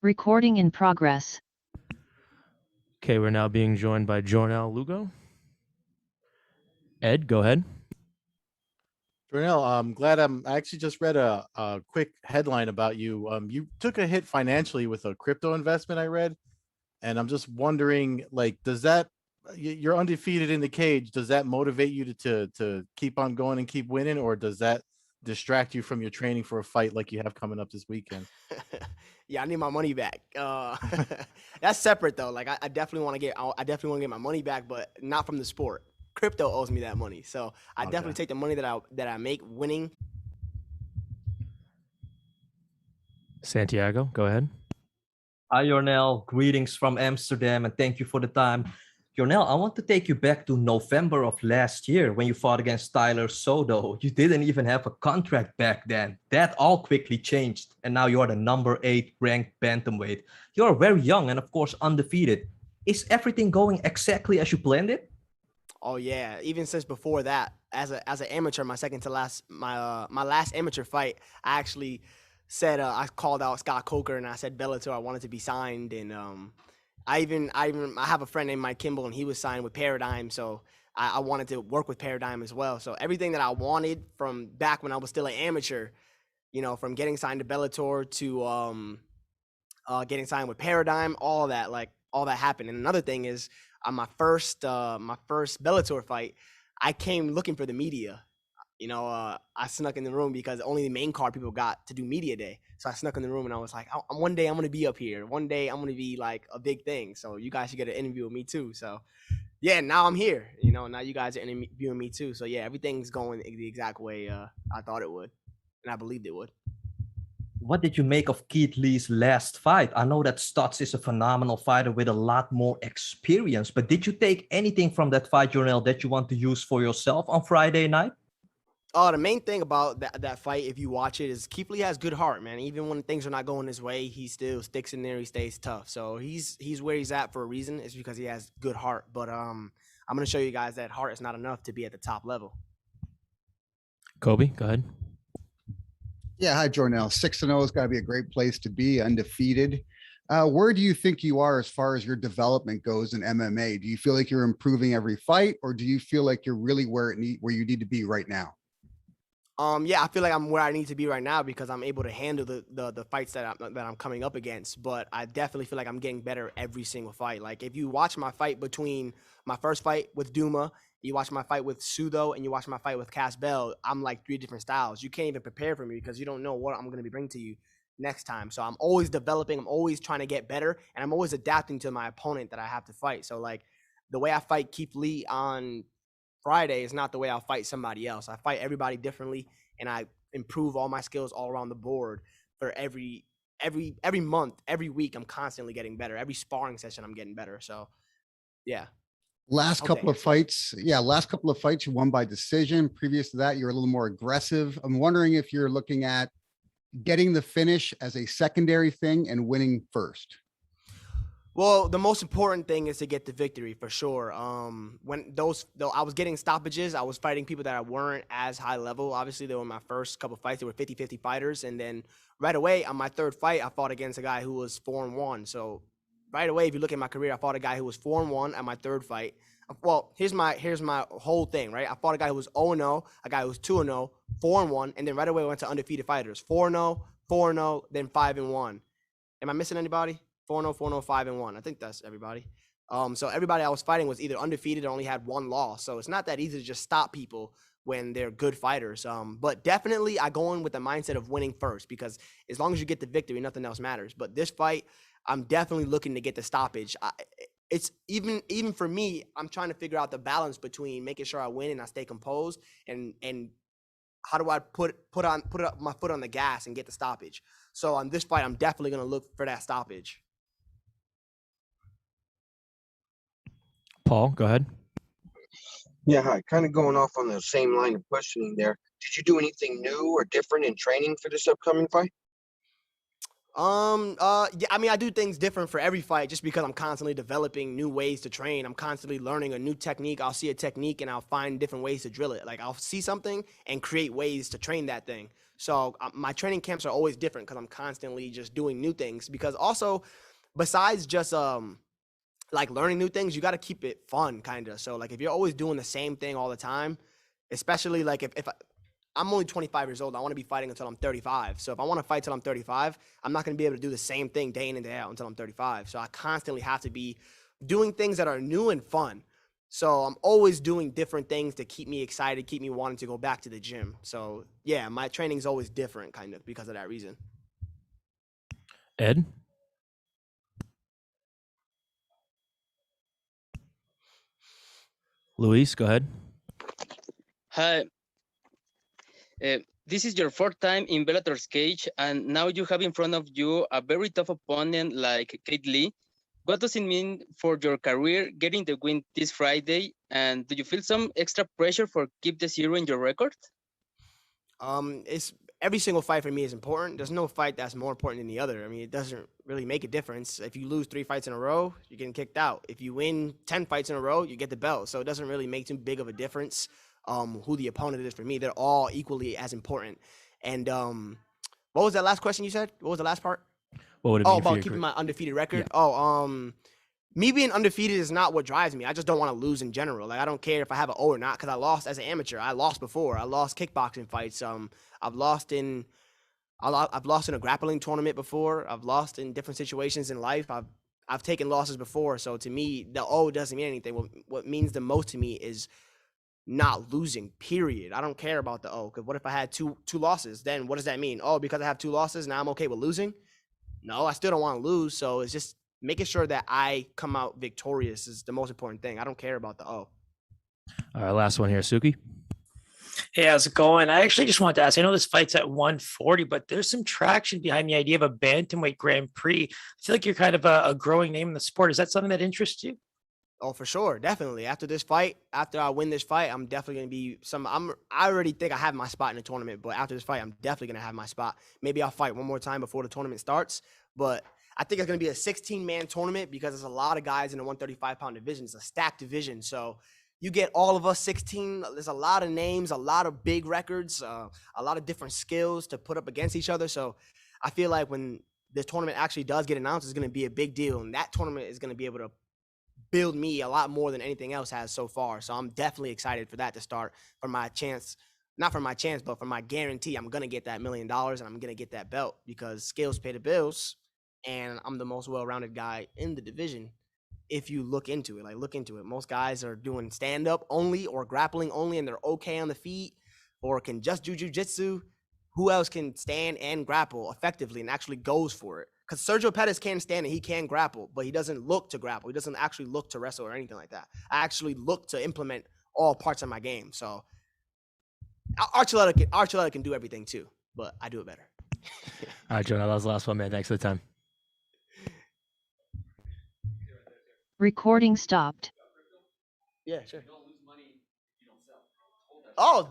Recording in progress. Okay, we're now being joined by Jornel Lugo. Ed, go ahead. Jornel, I'm glad I actually just read a quick headline about you. You took a hit financially with a crypto investment, I read. And I'm just wondering, like, does that, you're undefeated in the cage, does that motivate you to keep on going and keep winning? Or does that distract you from your training for a fight like you have coming up this weekend? Yeah, I need my money back. That's separate though. Like I definitely want to get my money back, but not from the sport. Crypto owes me that money, so I definitely take the money that I make winning. Santiago, go ahead. Hi, Jornel. Greetings from Amsterdam, and thank you for the time. Jornel, I want to take you back to November of last year when you fought against Tyler Soto. You didn't even have a contract back then. That all quickly changed, and now you're the number 8 ranked bantamweight. You're very young and, of course, undefeated. Is everything going exactly as you planned it? Oh yeah, even since before that, as an amateur, my last amateur fight, I actually said I called out Scott Coker and I said Bellator. I wanted to be signed, and I have a friend named Mike Kimball, and he was signed with Paradigm, so I wanted to work with Paradigm as well. So everything that I wanted from back when I was still an amateur, you know, from getting signed to Bellator to getting signed with Paradigm, all that happened. And another thing is, on my first Bellator fight, I came looking for the media. You know, I snuck in the room because only the main card people got to do media day. So I snuck in the room and I was like, one day I'm going to be up here. One day I'm going to be like a big thing. So you guys should get an interview with me too. So yeah, now I'm here. You know, now you guys are interviewing me too. So yeah, everything's going the exact way I thought it would, and I believed it would. What did you make of Keith Lee's last fight? I know that Stutz is a phenomenal fighter with a lot more experience, but did you take anything from that fight, Jornel, that you want to use for yourself on Friday night? Oh, the main thing about that fight, if you watch it, is Keith Lee has good heart, man. Even when things are not going his way, he still sticks in there. He stays tough. So he's where he's at for a reason. It's because he has good heart. But I'm going to show you guys that heart is not enough to be at the top level. Kobe, go ahead. Yeah, hi, Jornel. 6-0 has got to be a great place to be, undefeated. Where do you think you are as far as your development goes in MMA? Do you feel like you're improving every fight, or do you feel like you're really where you need to be right now? Yeah, I feel like I'm where I need to be right now because I'm able to handle the fights that I'm coming up against. But I definitely feel like I'm getting better every single fight. Like if you watch my fight between my first fight with Duma, you watch my fight with Sudo, and you watch my fight with Cass Bell, I'm like 3 different styles. You can't even prepare for me because you don't know what I'm going to be bringing to you next time. So I'm always developing. I'm always trying to get better, and I'm always adapting to my opponent that I have to fight. So like the way I fight Keith Lee on Friday is not the way I'll fight somebody else. I fight everybody differently, and I improve all my skills all around the board for every month, every week. I'm constantly getting better. Every sparring session, I'm getting better. So, yeah. Last couple of fights, you won by decision. Previous to that, you were a little more aggressive. I'm wondering if you're looking at getting the finish as a secondary thing and winning first. Well, the most important thing is to get the victory for sure. When I was getting stoppages, I was fighting people that weren't as high level. Obviously, they were my first couple fights. They were 50-50 fighters. And then right away on my third fight, I fought against a guy who was 4-1. So right away, if you look at my career, I fought a guy who was 4-1 at my third fight. Well, here's my whole thing, right? I fought a guy who was 0-0, a guy who was 2-0, 4-1, and then right away I went to undefeated fighters. 4-0, 4-0, then 5-1. Am I missing anybody? 4-0, 4-0, 5-1. I think that's everybody. So everybody I was fighting was either undefeated or only had one loss. So it's not that easy to just stop people when they're good fighters. But definitely I go in with the mindset of winning first, because as long as you get the victory, nothing else matters. But this fight, I'm definitely looking to get the stoppage. It's even for me, I'm trying to figure out the balance between making sure I win and I stay composed, and how do I put up my foot on the gas and get the stoppage. So on this fight, I'm definitely going to look for that stoppage. Paul, go ahead. Yeah, hi. Kind of going off on the same line of questioning there. Did you do anything new or different in training for this upcoming fight? Yeah, I mean, I do things different for every fight just because I'm constantly developing new ways to train. I'm constantly learning a new technique. I'll see a technique and I'll find different ways to drill it. Like I'll see something and create ways to train that thing. So my training camps are always different because I'm constantly just doing new things. Because also, besides just like learning new things, you got to keep it fun, kind of. So like if you're always doing the same thing all the time, especially like if I'm only 25 years old, I want to be fighting until I'm 35. So if I want to fight till I'm 35, I'm not going to be able to do the same thing day in and day out until I'm 35. So I constantly have to be doing things that are new and fun. So I'm always doing different things to keep me excited, keep me wanting to go back to the gym. So yeah, my training is always different, kind of, because of that reason. Ed? Luis, go ahead. Hi. This is your 4th time in Bellator's cage, and now you have in front of you a very tough opponent like Keith Lee. What does it mean for your career getting the win this Friday? And do you feel some extra pressure for keep the 0 in your record? It's every single fight for me is important. There's no fight that's more important than the other. I mean, it doesn't really make a difference. If you lose 3 fights in a row, you're getting kicked out. If you win 10 fights in a row, you get the belt. So it doesn't really make too big of a difference. who the opponent is for me. They're all equally as important. And what was that last question you said? What was the last part? What would it mean for about your keeping career? my undefeated record. Yeah. Me being undefeated is not what drives me. I just don't want to lose in general. Like I don't care if I have an O or not because I lost as an amateur. I lost before. I lost kickboxing fights. I've lost in a grappling tournament before. I've lost in different situations in life. I've taken losses before. So to me, the O doesn't mean anything. What means the most to me is not losing, period. I don't care about the O. Because what if I had two losses? Then what does that mean? Oh, because I have 2 losses, now I'm okay with losing? No, I still don't want to lose. So it's just making sure that I come out victorious is the most important thing. I don't care about the O. All right, last one here, Suki. Hey, how's it going? I actually just wanted to ask, I know this fight's at 140, but there's some traction behind the idea of a bantamweight Grand Prix. I feel like you're kind of a growing name in the sport. Is that something that interests you? Oh, for sure. Definitely. After this fight, after I win this fight, I'm definitely going to be I already think I have my spot in the tournament, but after this fight, I'm definitely going to have my spot. Maybe I'll fight one more time before the tournament starts, but I think it's going to be a 16-man tournament because there's a lot of guys in the 135-pound division. It's a stacked division. So you get all of us 16. There's a lot of names, a lot of big records, a lot of different skills to put up against each other. So I feel like when this tournament actually does get announced, it's going to be a big deal. And that tournament is going to be able to build me a lot more than anything else has so far. So I'm definitely excited for that to start, for my chance, not for my chance, but for my guarantee. I'm going to get that $1 million and I'm going to get that belt because skills pay the bills. And I'm the most well-rounded guy in the division. If you look into it, most guys are doing stand-up only or grappling only, and they're okay on the feet or can just do jiu-jitsu. Who else can stand and grapple effectively and actually goes for it? Because Sergio Pettis can stand and he can grapple, but he doesn't look to grapple. He doesn't actually look to wrestle or anything like that. I actually look to implement all parts of my game. So Archuleta can do everything too, but I do it better. All right, Jonah, that was the last one, man. Thanks for the time. Recording stopped. Yeah, sure. Oh,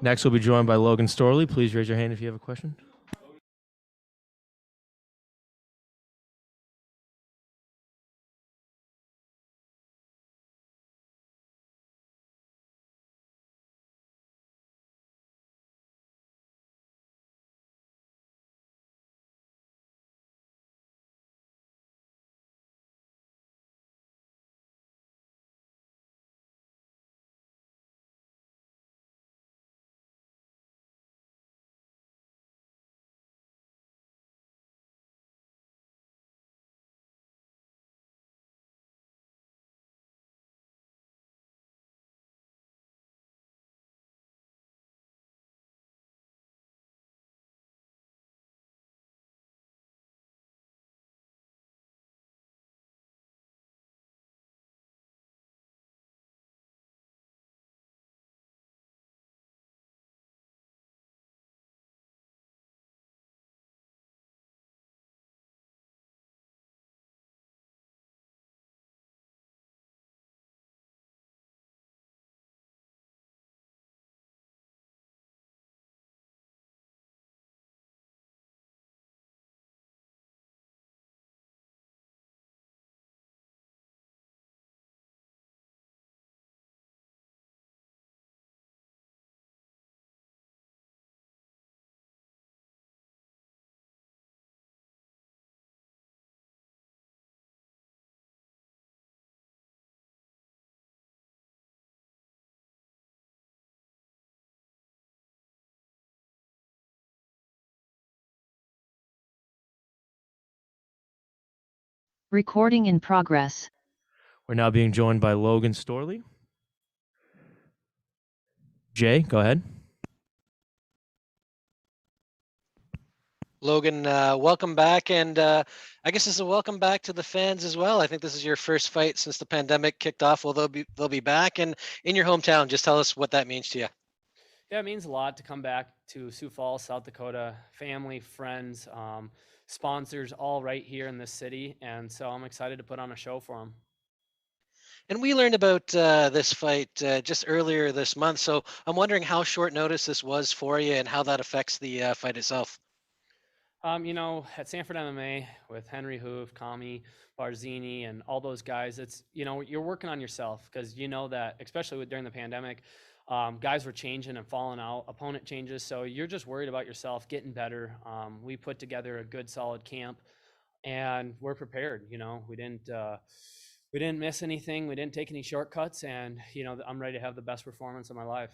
Next, we'll be joined by Logan Storley. Please raise your hand if you have a question. Recording in progress. We're now being joined by Logan Storley. Jay, go ahead. Logan, welcome back, and I guess this is a welcome back to the fans as well. I think this is your first fight since the pandemic kicked off. Well, they'll be back, and in your hometown. Just tell us what that means to you. Yeah, it means a lot to come back to Sioux Falls, South Dakota. Family, friends, sponsors, all right here in this city, and so I'm excited to put on a show for them. And we learned about this fight just earlier this month, so I'm wondering how short notice this was for you and how that affects the fight itself. You know, at Sanford MMA with Henry Hoof, Kami, Barzini, and all those guys, it's, you know, you're working on yourself because you know that, especially during the pandemic, guys were changing and falling out, opponent changes. So you're just worried about yourself getting better. We put together a good, solid camp, and we're prepared. You know, we didn't miss anything. We didn't take any shortcuts, and you know, I'm ready to have the best performance of my life.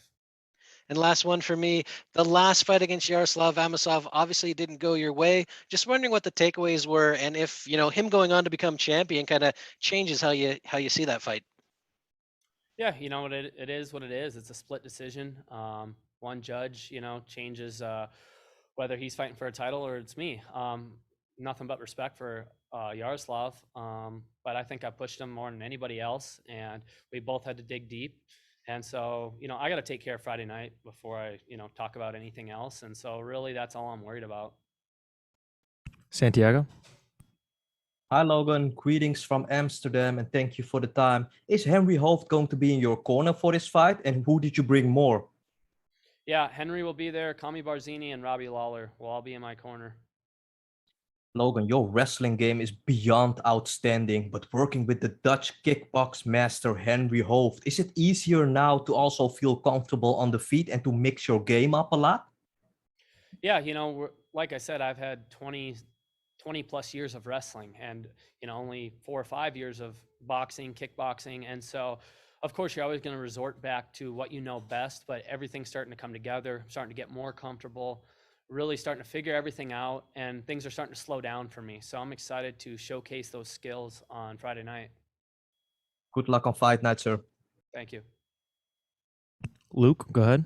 And last one for me, the last fight against Yaroslav Amosov obviously didn't go your way. Just wondering what the takeaways were, and if you know him going on to become champion kind of changes how you see that fight. Yeah, you know, it is what it is. It's a split decision. One judge, you know, changes whether he's fighting for a title or it's me. Nothing but respect for Yaroslav, but I think I pushed him more than anybody else, and we both had to dig deep. And so, you know, I got to take care of Friday night before I, you know, talk about anything else. And so, really, that's all I'm worried about. Santiago. Hi, Logan. Greetings from Amsterdam, and thank you for the time. Is Henry Hooft going to be in your corner for this fight, and who did you bring more? Yeah, Henry will be there. Kami Barzini and Robbie Lawler will all be in my corner. Logan, your wrestling game is beyond outstanding, but working with the Dutch kickbox master Henry Hooft, is it easier now to also feel comfortable on the feet and to mix your game up a lot? Yeah, you know, like I said, I've had 20 plus years of wrestling and, you know, only 4 or 5 years of boxing, kickboxing. And so, of course, you're always going to resort back to what you know best, but everything's starting to come together, starting to get more comfortable, really starting to figure everything out, and things are starting to slow down for me. So I'm excited to showcase those skills on Friday night. Good luck on fight night, sir. Thank you. Luke, go ahead.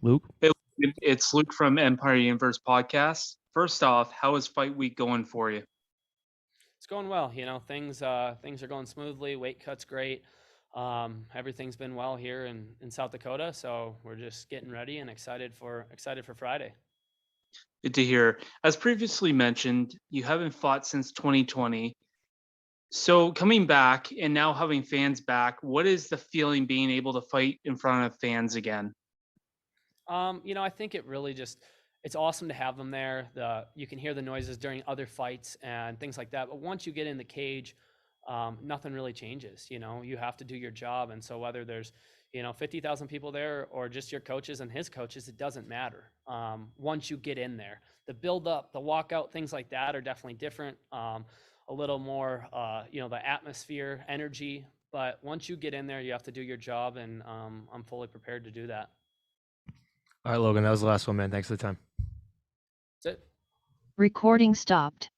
Luke? It's Luke from Empire Universe Podcast. First off, how is fight week going for you? It's going well. You know, things are going smoothly. Weight cut's great. Everything's been well here in South Dakota, so we're just getting ready and excited for Friday. Good to hear. As previously mentioned, you haven't fought since 2020. So coming back and now having fans back, what is the feeling being able to fight in front of fans again? I think it really just it's awesome to have them there. You can hear the noises during other fights and things like that. But once you get in the cage, nothing really changes. You have to do your job. And so whether there's 50,000 people there or just your coaches and his coaches, it doesn't matter. Once you get in there, the build up, the walkout, things like that are definitely different. A little more, the atmosphere, energy. But once you get in there, you have to do your job, and I'm fully prepared to do that. All right, Logan, that was the last one, man. Thanks for the time. That's it. Recording stopped.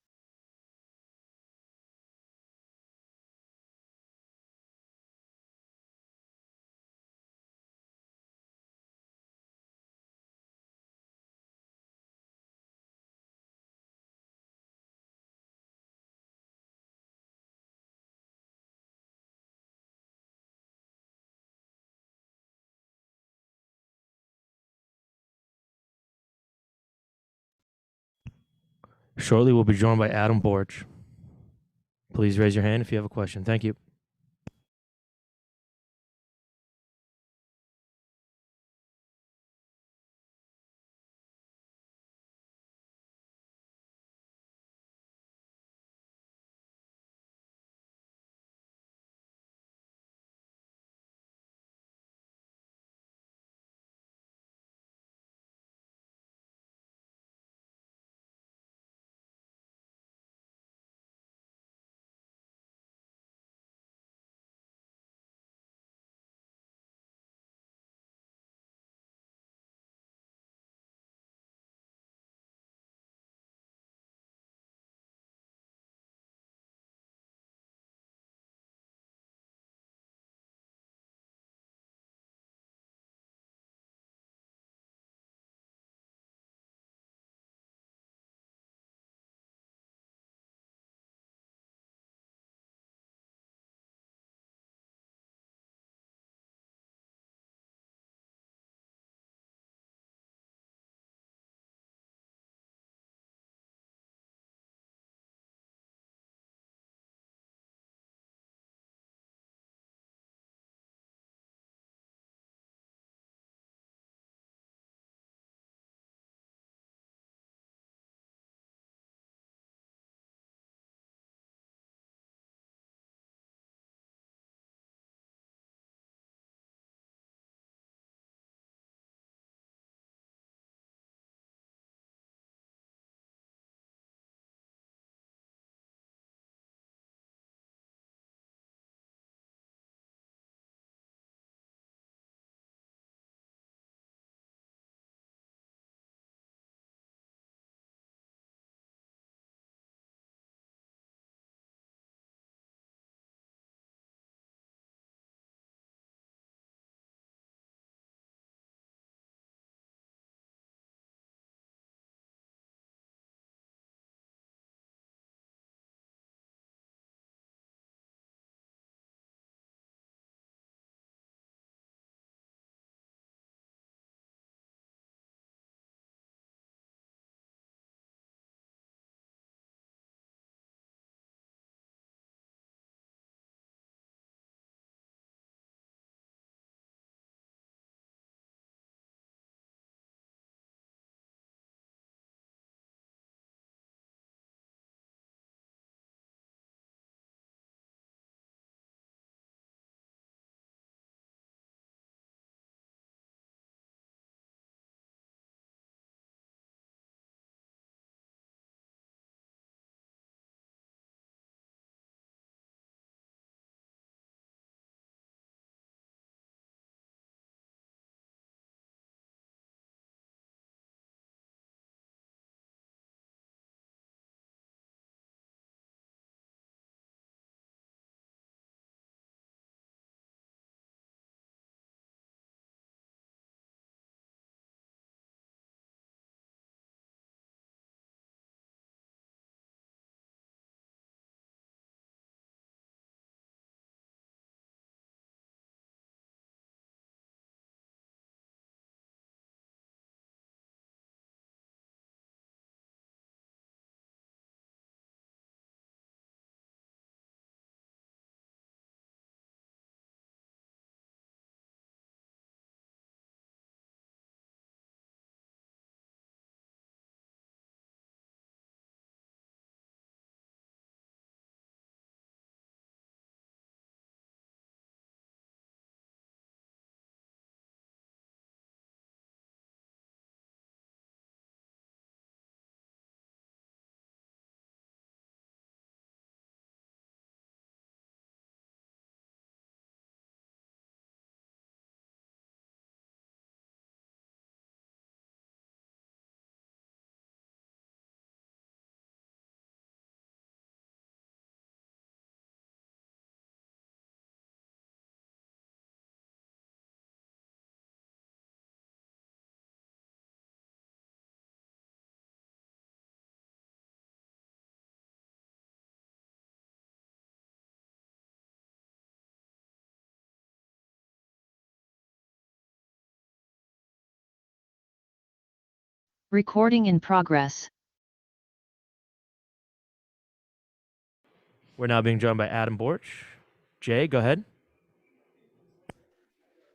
Shortly, we'll be joined by Adam Borics. Please raise your hand if you have a question. Thank you. Recording in progress. We're now being joined by Adam Borics. Jay, go ahead.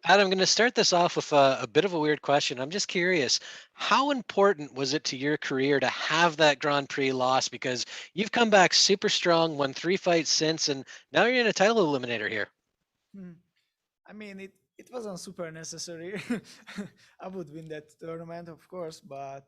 Adam, I'm going to start this off with a bit of a weird question. I'm just curious, how important was it to your career to have that Grand Prix loss? Because you've come back super strong, won 3 fights since, and now you're in a title eliminator here. I mean, it wasn't super necessary. I would win that tournament, of course, but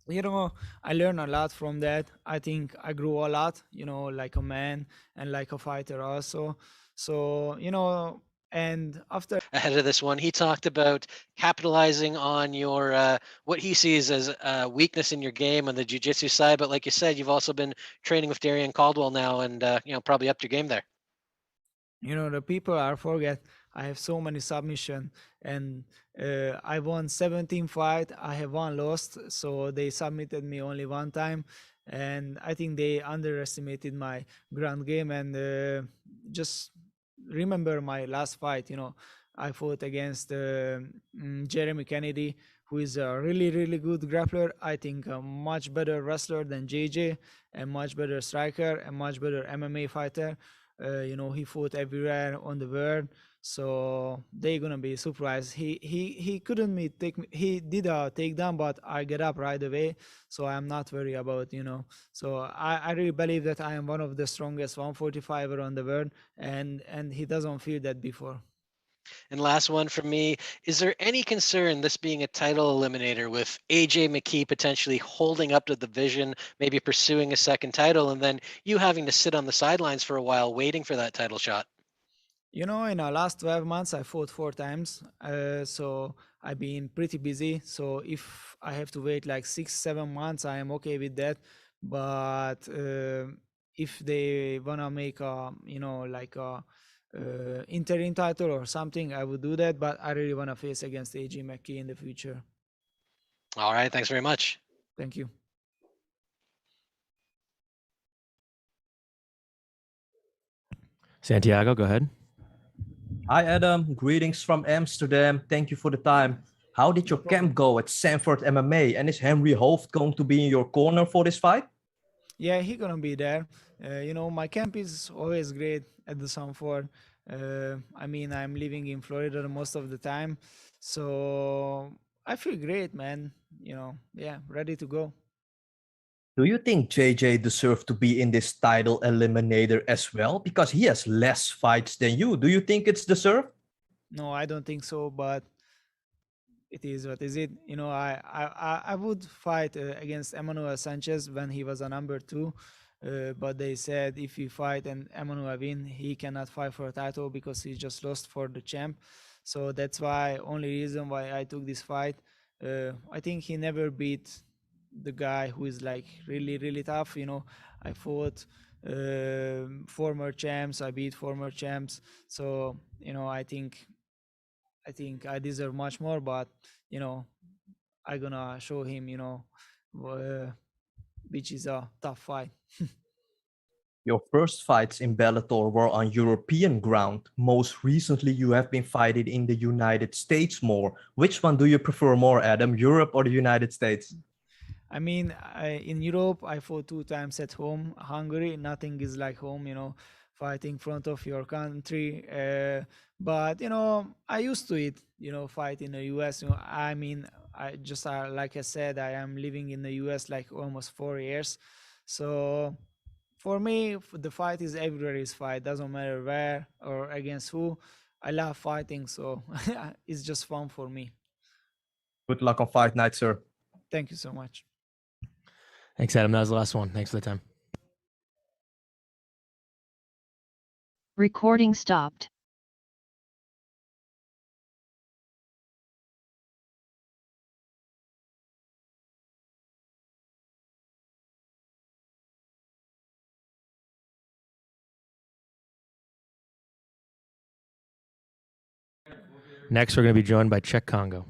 you know, I learned a lot from that. I think I grew a lot, you know, like a man and like a fighter also. So, you know, and after Ahead of this one, he talked about capitalizing on your what he sees as a weakness in your game on the jiu-jitsu side. But like you said, you've also been training with Darian Caldwell now, and you know, probably upped your game there. you know, the people are forget I have so many submission, and I won 17 fight. I have one lost, so they submitted me only one time, and I think they underestimated my ground game. And just remember my last fight, you know, I fought against Jeremy Kennedy, who is a really good grappler. I think a much better wrestler than JJ, and much better striker, and much better MMA fighter. You know, he fought everywhere on the world, so they're gonna be surprised. He couldn't me take me. He did a takedown, but I get up right away, so I'm not worried about, you know. So I really believe that I am one of the strongest 145er on the world, and he doesn't feel that before. And last one from me, is there any concern this being a title eliminator with AJ McKee potentially holding up the division, maybe pursuing a second title, and then you having to sit on the sidelines for a while waiting for that title shot? You know, in the last 12 months, I fought 4 times. So I've been pretty busy. So if I have to wait like 6-7 months, I am okay with that. But if they wanna make a, you know, like a interim title or something, I would do that. But I really wanna face against AJ McKee in the future. All right, thanks very much. Thank you. Santiago, go ahead. Hi, Adam. Greetings from Amsterdam. Thank you for the time. How did your camp go at Sanford MMA? And is Henry Hooft going to be in your corner for this fight? Yeah, he gonna be there. You know, my camp is always great at the Sanford. I mean, I'm living in Florida most of the time, so I feel great, man. You know, yeah, ready to go. Do you think JJ deserves to be in this title eliminator as well? Because he has less fights than you. Do you think it's deserved? No, I don't think so, but it is what is it. You know, I would fight against Emmanuel Sanchez when he was a number 2. But they said if he fight and Emmanuel win, he cannot fight for a title because he just lost for the champ. So that's why only reason why I took this fight. I think he never beat the guy who is like really tough. You know, I fought former champs. I beat former champs. So you know, I think I deserve much more. But you know, I gonna show him. You know, which is a tough fight. Your first fights in Bellator were on European ground. Most recently, you have been fighting in the United States more. Which one do you prefer more, Adam? Europe or the United States? I mean, in Europe, I fought 2 times at home. Hungary, nothing is like home, you know, fighting in front of your country. But, you know, I used to it, you know, fight in the US. You know, I mean, I just, like I said, I am living in the US like almost 4 years. So for me, the fight is everybody's fight. Doesn't matter where or against who. I love fighting, so it's just fun for me. Good luck on fight night, sir. Thank you so much. Thanks, Adam. That was the last one. Thanks for the time. Recording stopped. Next, we're going to be joined by Cheick Kongo.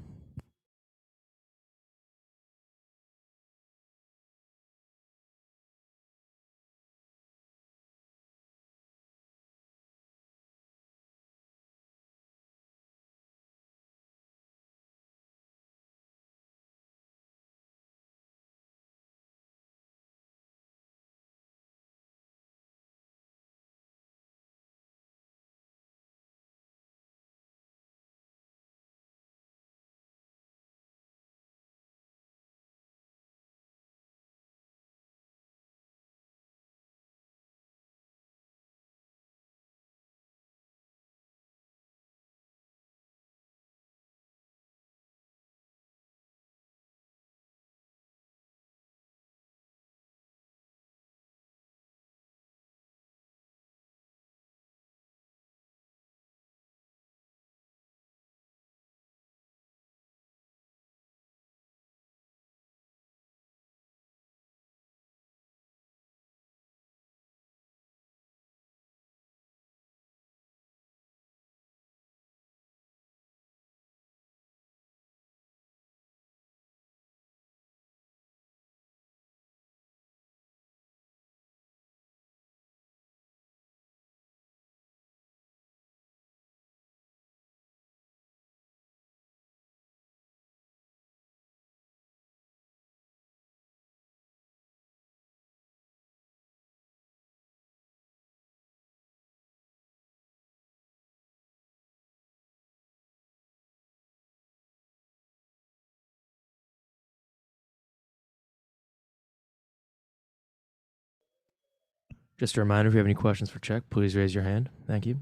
Just a reminder, if you have any questions for Cheick, please raise your hand. Thank you.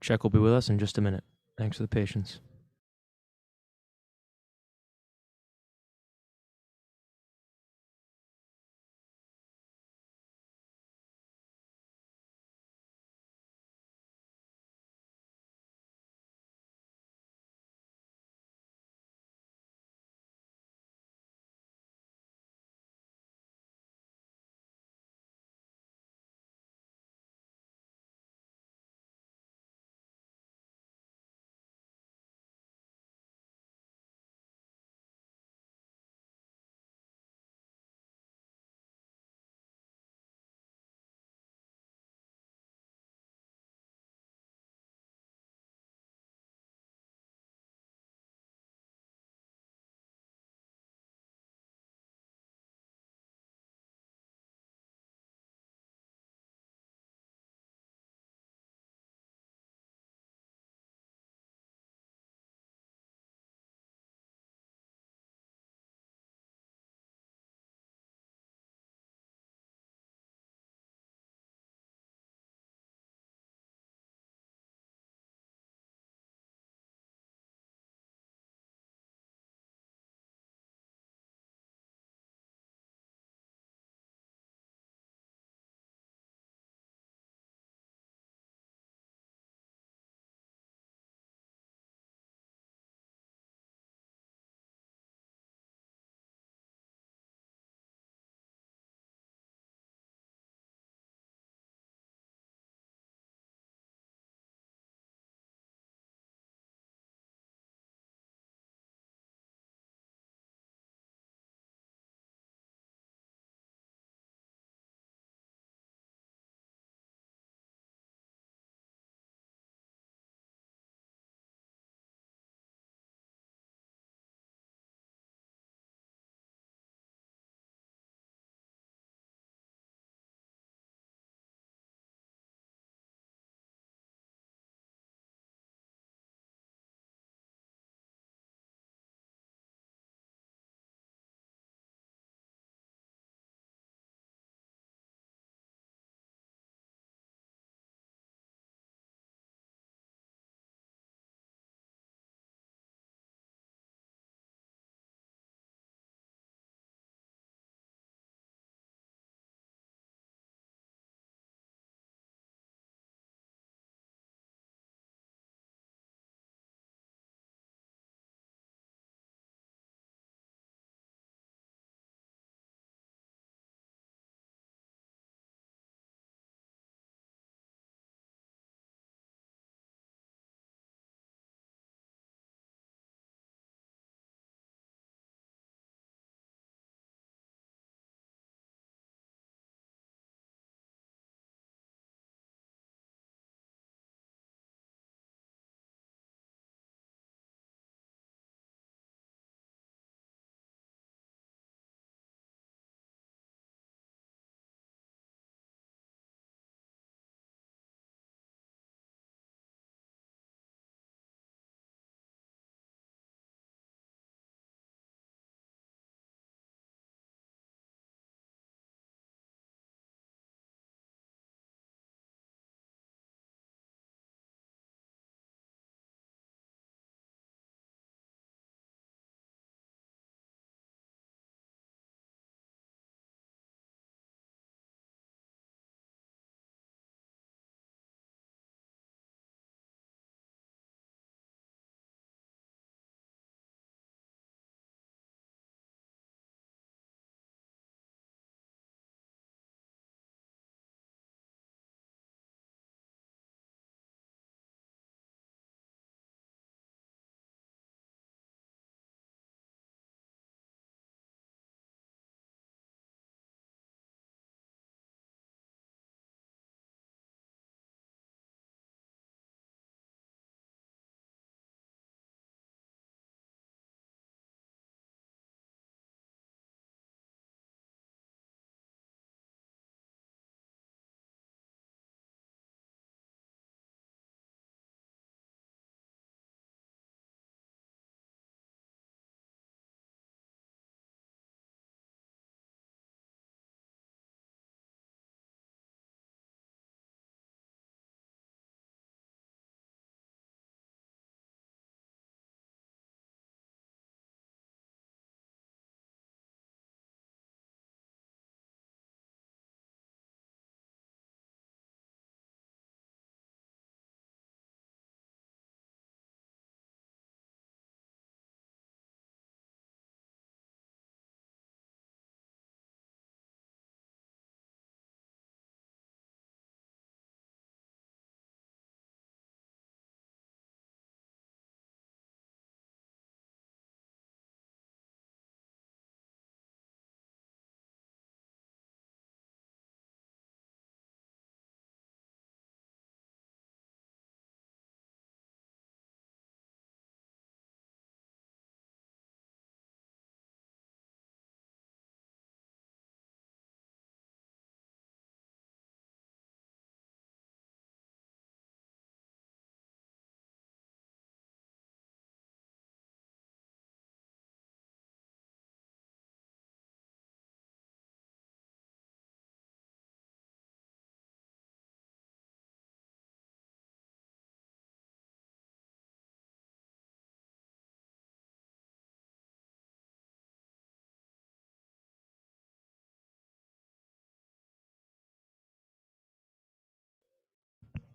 Cheick will be with us in just a minute. Thanks for the patience.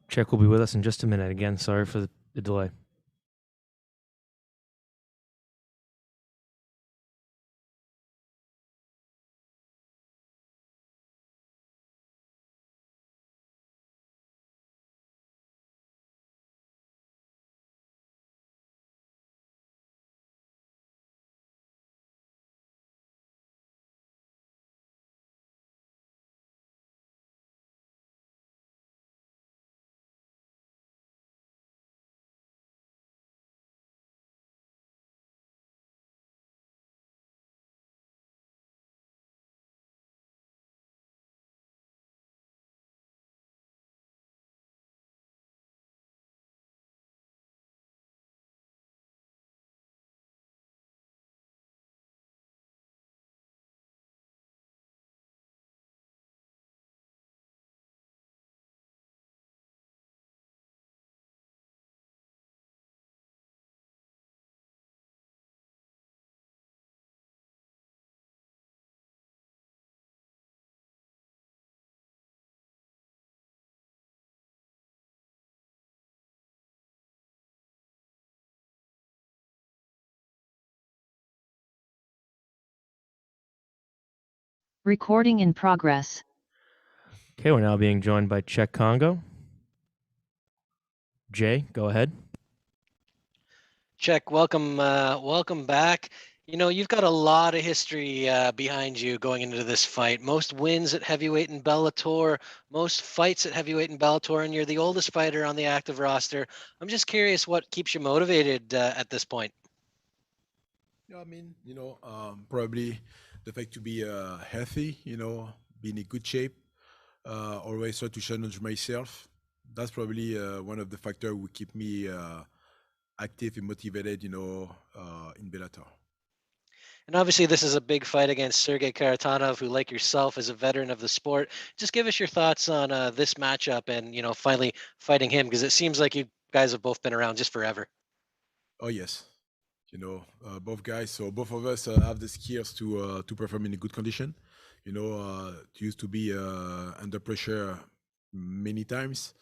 Cheick will be with us in just a minute. Again, sorry for the delay. Recording in progress. Okay, we're now being joined by Cheick Kongo. Jay, go ahead. Cheick, welcome back. You know, you've got a lot of history behind you going into this fight. Most wins at heavyweight in Bellator, most fights at heavyweight in Bellator, and you're the oldest fighter on the active roster. I'm just curious what keeps you motivated at this point. Yeah, I mean, probably the fact to be healthy, be in a good shape, always try to challenge myself. That's probably one of the factors who keep me active and motivated, in Bellator. And obviously, this is a big fight against Sergey Kharitonov, who, like yourself, is a veteran of the sport. Just give us your thoughts on this matchup and, finally fighting him, because it seems like you guys have both been around just forever. Oh, yes. Both guys. So both of us have the skills to perform in a good condition. Used to be under pressure many times.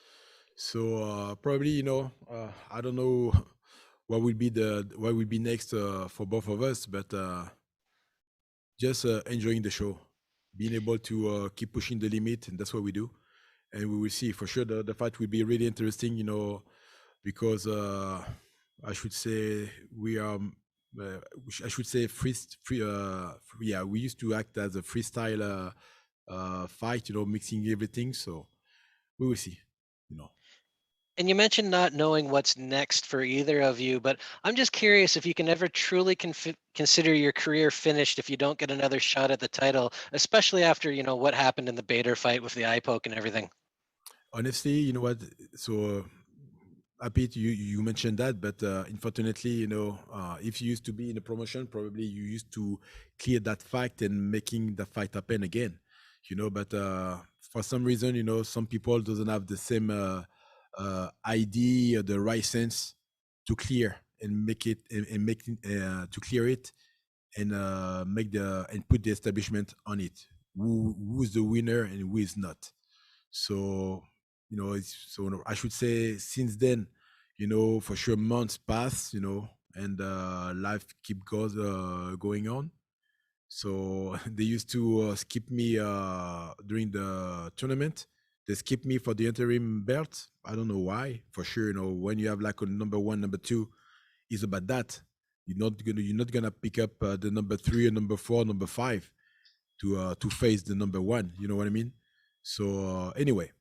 So probably, I don't know what will be next for both of us, but just enjoying the show, being able to keep pushing the limit, and that's what we do. And we will see for sure. The fight will be really interesting, because I should say we are. I should say we used to act as a freestyle fight, mixing everything. So we will see, And you mentioned not knowing what's next for either of you, but I'm just curious if you can ever truly consider your career finished if you don't get another shot at the title, especially after, what happened in the Bader fight with the eye poke and everything. Honestly, you know what? So happy you mentioned that, but unfortunately, if you used to be in a promotion, probably you used to clear that fact and making the fight happen again, But for some reason, some people doesn't have the same ID or the right sense to clear and make it and make to clear it and and put the establishment on it. Who's the winner and who is not? So I should say since then, for sure months pass, and life keep going on. So they used to skip me during the tournament. They skip me for the interim belt. I don't know why. For sure, when you have like a number one, number two, it's about that. You're not gonna pick up the number three or number four, number five to face the number one. You know what I mean? So anyway.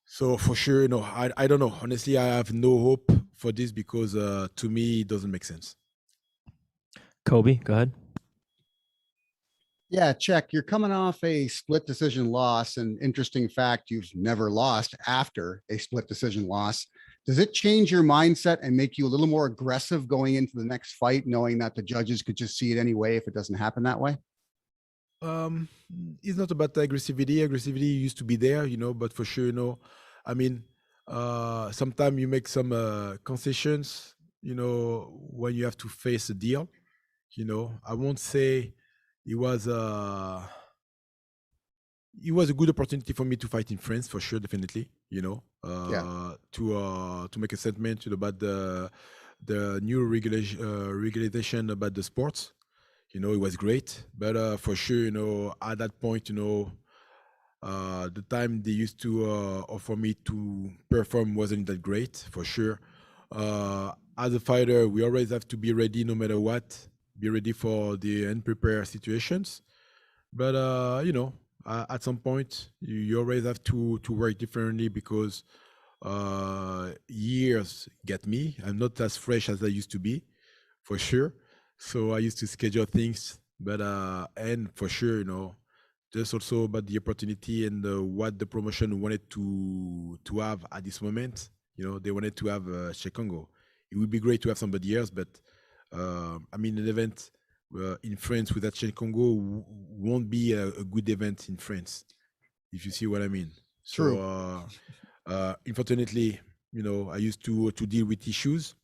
So for sure, I don't know. Honestly, I have no hope for this because to me, it doesn't make sense. Kobe, go ahead. Yeah, Cheick, you're coming off a split decision loss. And interesting fact, you've never lost after a split decision loss. Does it change your mindset and make you a little more aggressive going into the next fight, knowing that the judges could just see it anyway if it doesn't happen that way? It's not about the aggressivity. Aggressivity used to be there, but for sure, I mean, sometimes you make some concessions, when you have to face a deal. I won't say it was it was a good opportunity for me to fight in France for sure, definitely. You know, to make a statement about the new regulation about the sports. You know, it was great, but for sure, you know, at that point, you know, the time they used to offer me to perform wasn't that great, for sure. As a fighter, we always have to be ready no matter what, be ready for the unprepared situations. But you know, at some point, you always have to work differently because years get me. I'm not as fresh as I used to be, for sure. So I used to schedule things, but and for sure, you know, just also about the opportunity and what the promotion wanted to have at this moment. You know, they wanted to have Cheick Kongo. It would be great to have somebody else, but I mean, an event in France without Cheick Kongo won't be a good event in France, if you see what I mean. True. So, unfortunately, you know, I used to deal with issues.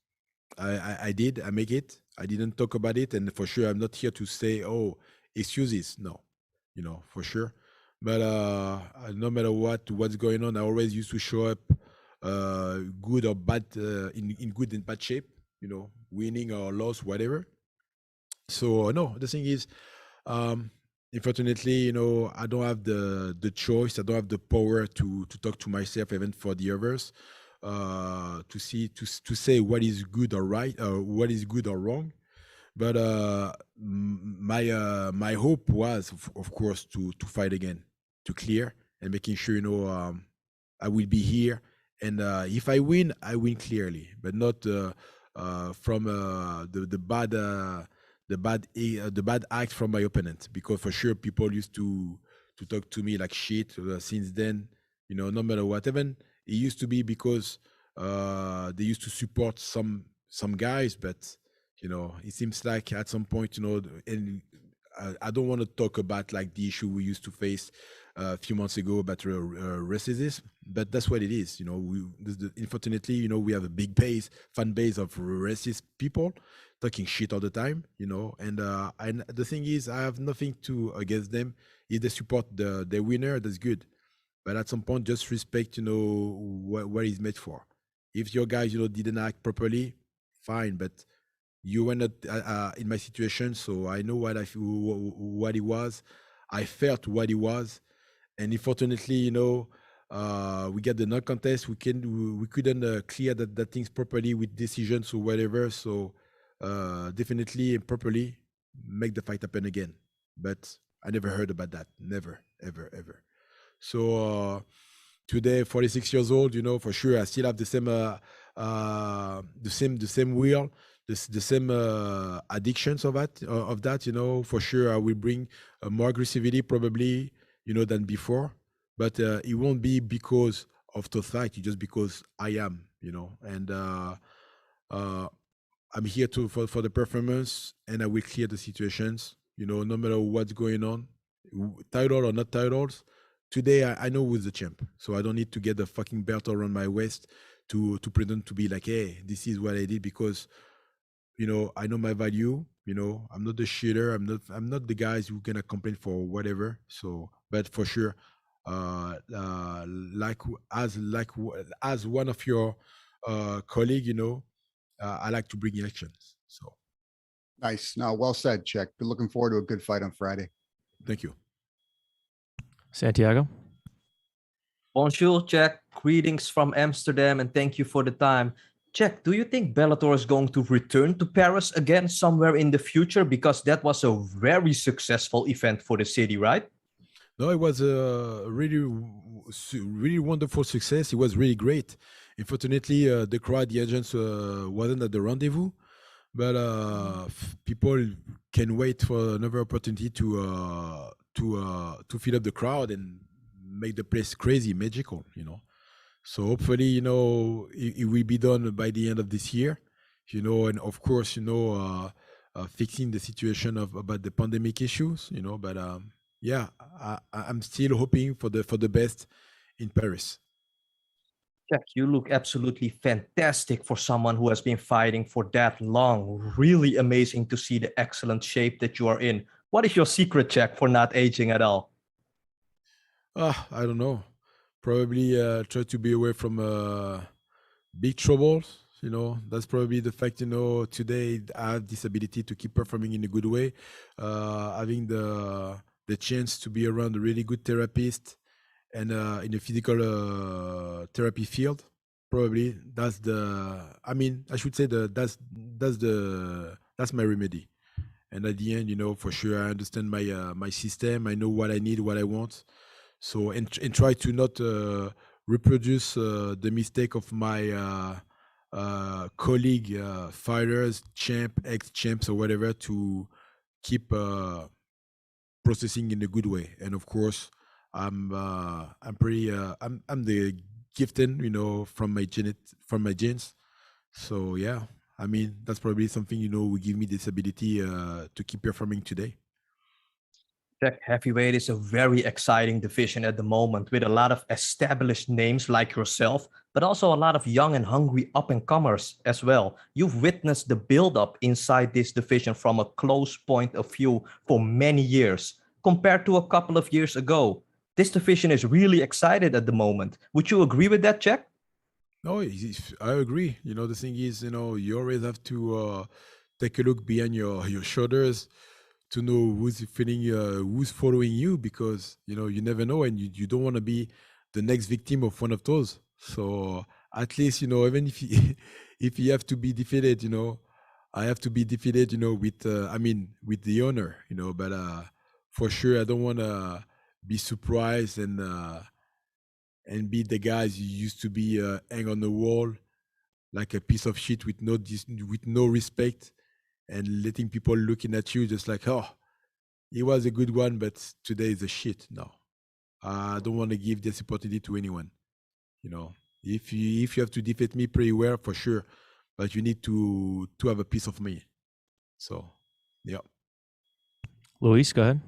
I did. I make it. I didn't talk about it, and for sure, I'm not here to say, "Oh, excuses." No, you know, for sure. But no matter what's going on, I always used to show up, good or bad, in good and bad shape. You know, winning or loss, whatever. So no, the thing is, unfortunately, you know, I don't have the choice. I don't have the power to talk to myself, even for the others, to say what is good or right, or what is good or wrong. But my hope was, of course, to fight again, to clear and making sure, you know, I will be here, and if I win clearly, but not from the bad act from my opponent, because for sure people used to talk to me like shit since then. You know, no matter what. Even it used to be because they used to support some guys, but you know, it seems like at some point, you know, and I don't want to talk about like the issue we used to face a few months ago about racism, but that's what it is. You know, unfortunately, you know, we have a big fan base of racist people talking shit all the time, you know, and the thing is, I have nothing to against them. If they support the winner, that's good. But at some point, just respect, you know, what he's made for. If your guys, you know, didn't act properly, fine, but you were not in my situation, so I know what he was. I felt what he was, and unfortunately, you know, we get the non-contest. We couldn't clear that things properly with decisions or whatever. So definitely and properly make the fight happen again. But I never heard about that. Never, ever, ever. So today, 46 years old, you know, for sure, I still have the same will, the same addictions of that, you know. For sure, I will bring more aggressivity probably, you know, than before, but it won't be because of the fight. It's just because I am, you know, and I'm here for the performance, and I will clear the situations, you know, no matter what's going on, title or not titles. Today, I know who's the champ, so I don't need to get the fucking belt around my waist to pretend to be like, hey, this is what I did, because, you know, I know my value. You know, I'm not the shitter. I'm not the guys who gonna complain for whatever. So, but for sure, as one of your colleague, you know, I like to bring actions. So Nice. No, well said, Cheick. Been looking forward to a good fight on Friday. Thank you. Santiago? Bonjour, Cheick. Greetings from Amsterdam, and thank you for the time. Cheick, do you think Bellator is going to return to Paris again somewhere in the future? Because that was a very successful event for the city, right? No, it was a really wonderful success. It was really great. Unfortunately, the crowd, the agents wasn't at the rendezvous, but people can wait for another opportunity to fill up the crowd and make the place crazy, magical, you know. So hopefully, you know, it will be done by the end of this year, you know, and of course, you know, fixing the situation about the pandemic issues, you know. But yeah, I'm still hoping for the best in Paris. Cheick, you look absolutely fantastic for someone who has been fighting for that long. Really amazing to see the excellent shape that you are in. What is your secret, Cheick, for not aging at all? I don't know. Probably try to be away from big troubles. That's probably the fact. Today I have this ability to keep performing in a good way, having the chance to be around a really good therapist and in a physical therapy field. Probably that's I should say that's my remedy. And at the end, for sure, I understand my system. I know what I need, what I want. So and try to not reproduce the mistake of my colleague fighters, champ, ex-champs, or whatever, to keep processing in a good way. And of course, I'm the gifted, from my genes. So yeah, that's probably something will give me this ability to keep performing today. Cheick heavyweight is a very exciting division at the moment with a lot of established names like yourself, but also a lot of young and hungry up-and-comers as well. You've witnessed the build-up inside this division from a close point of view for many years. Compared to a couple of years ago, this division is really excited at the moment. Would you agree with that, Cheick? No, I agree. The thing is, you always have to take a look behind your shoulders to know who's who's following you, because you never know, and you don't want to be the next victim of one of those. So at least even if if you have to be defeated, I have to be defeated, with with the honor, but for sure I don't want to be surprised and be the guys you used to be hang on the wall like a piece of shit with no respect, and letting people looking at you just like, oh, he was a good one, but today is a shit. No, I don't want to give this opportunity to anyone. If you have to defeat me pretty well, for sure, but you need to have a piece of me. So, yeah. Luis, go ahead.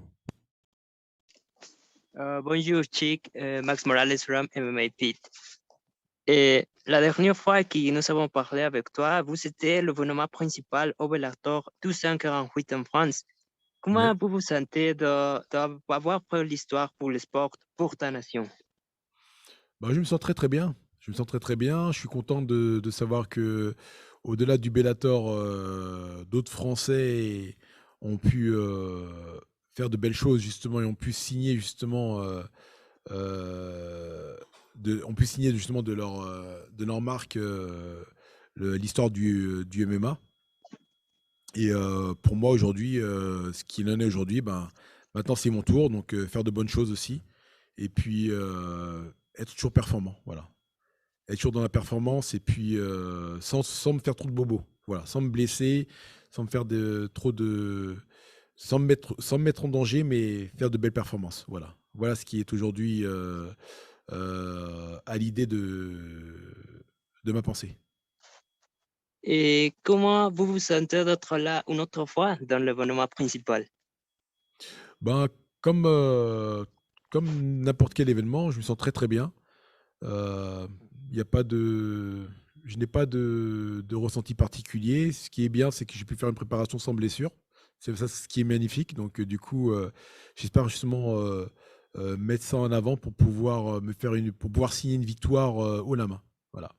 Bonjour, Cheick, Max Morales from MMA Pit. La dernière fois que nous avons parlé avec toi, vous étiez le bonhomme principal au Bellator 248 en France. Comment vous vous sentez d'avoir fait l'histoire pour le sport, pour ta nation? Je me sens très très bien. Je me sens très très bien. Je suis content de savoir que, au-delà du Bellator, d'autres Français ont pu faire de belles choses justement, et ont pu signer justement de leur marque l'histoire du MMA. Et pour moi aujourd'hui, ce qu'il en est aujourd'hui, maintenant c'est mon tour, donc faire de bonnes choses aussi, et puis être toujours performant, voilà. Être toujours dans la performance, et puis sans me faire trop de bobos, voilà, sans me blesser, sans me faire sans me mettre en danger, mais faire de belles performances, voilà. Voilà ce qui est aujourd'hui à l'idée de ma pensée. Et comment vous vous sentez d'être là une autre fois dans l'événement principal? Comme n'importe quel événement, je me sens très très bien. Je n'ai pas de ressenti particulier. Ce qui est bien, c'est que j'ai pu faire une préparation sans blessure. C'est ça, ce qui est magnifique. Donc du coup, j'espère justement mettre ça en avant pour pouvoir pour pouvoir signer une victoire haut la main. Voilà.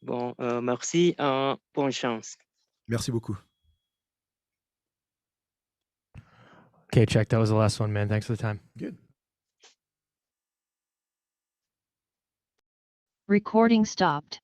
Bon, merci, bonne chance. Merci beaucoup. Okay, Cheick, that was the last one, man. Thanks for the time. Good. Recording stopped.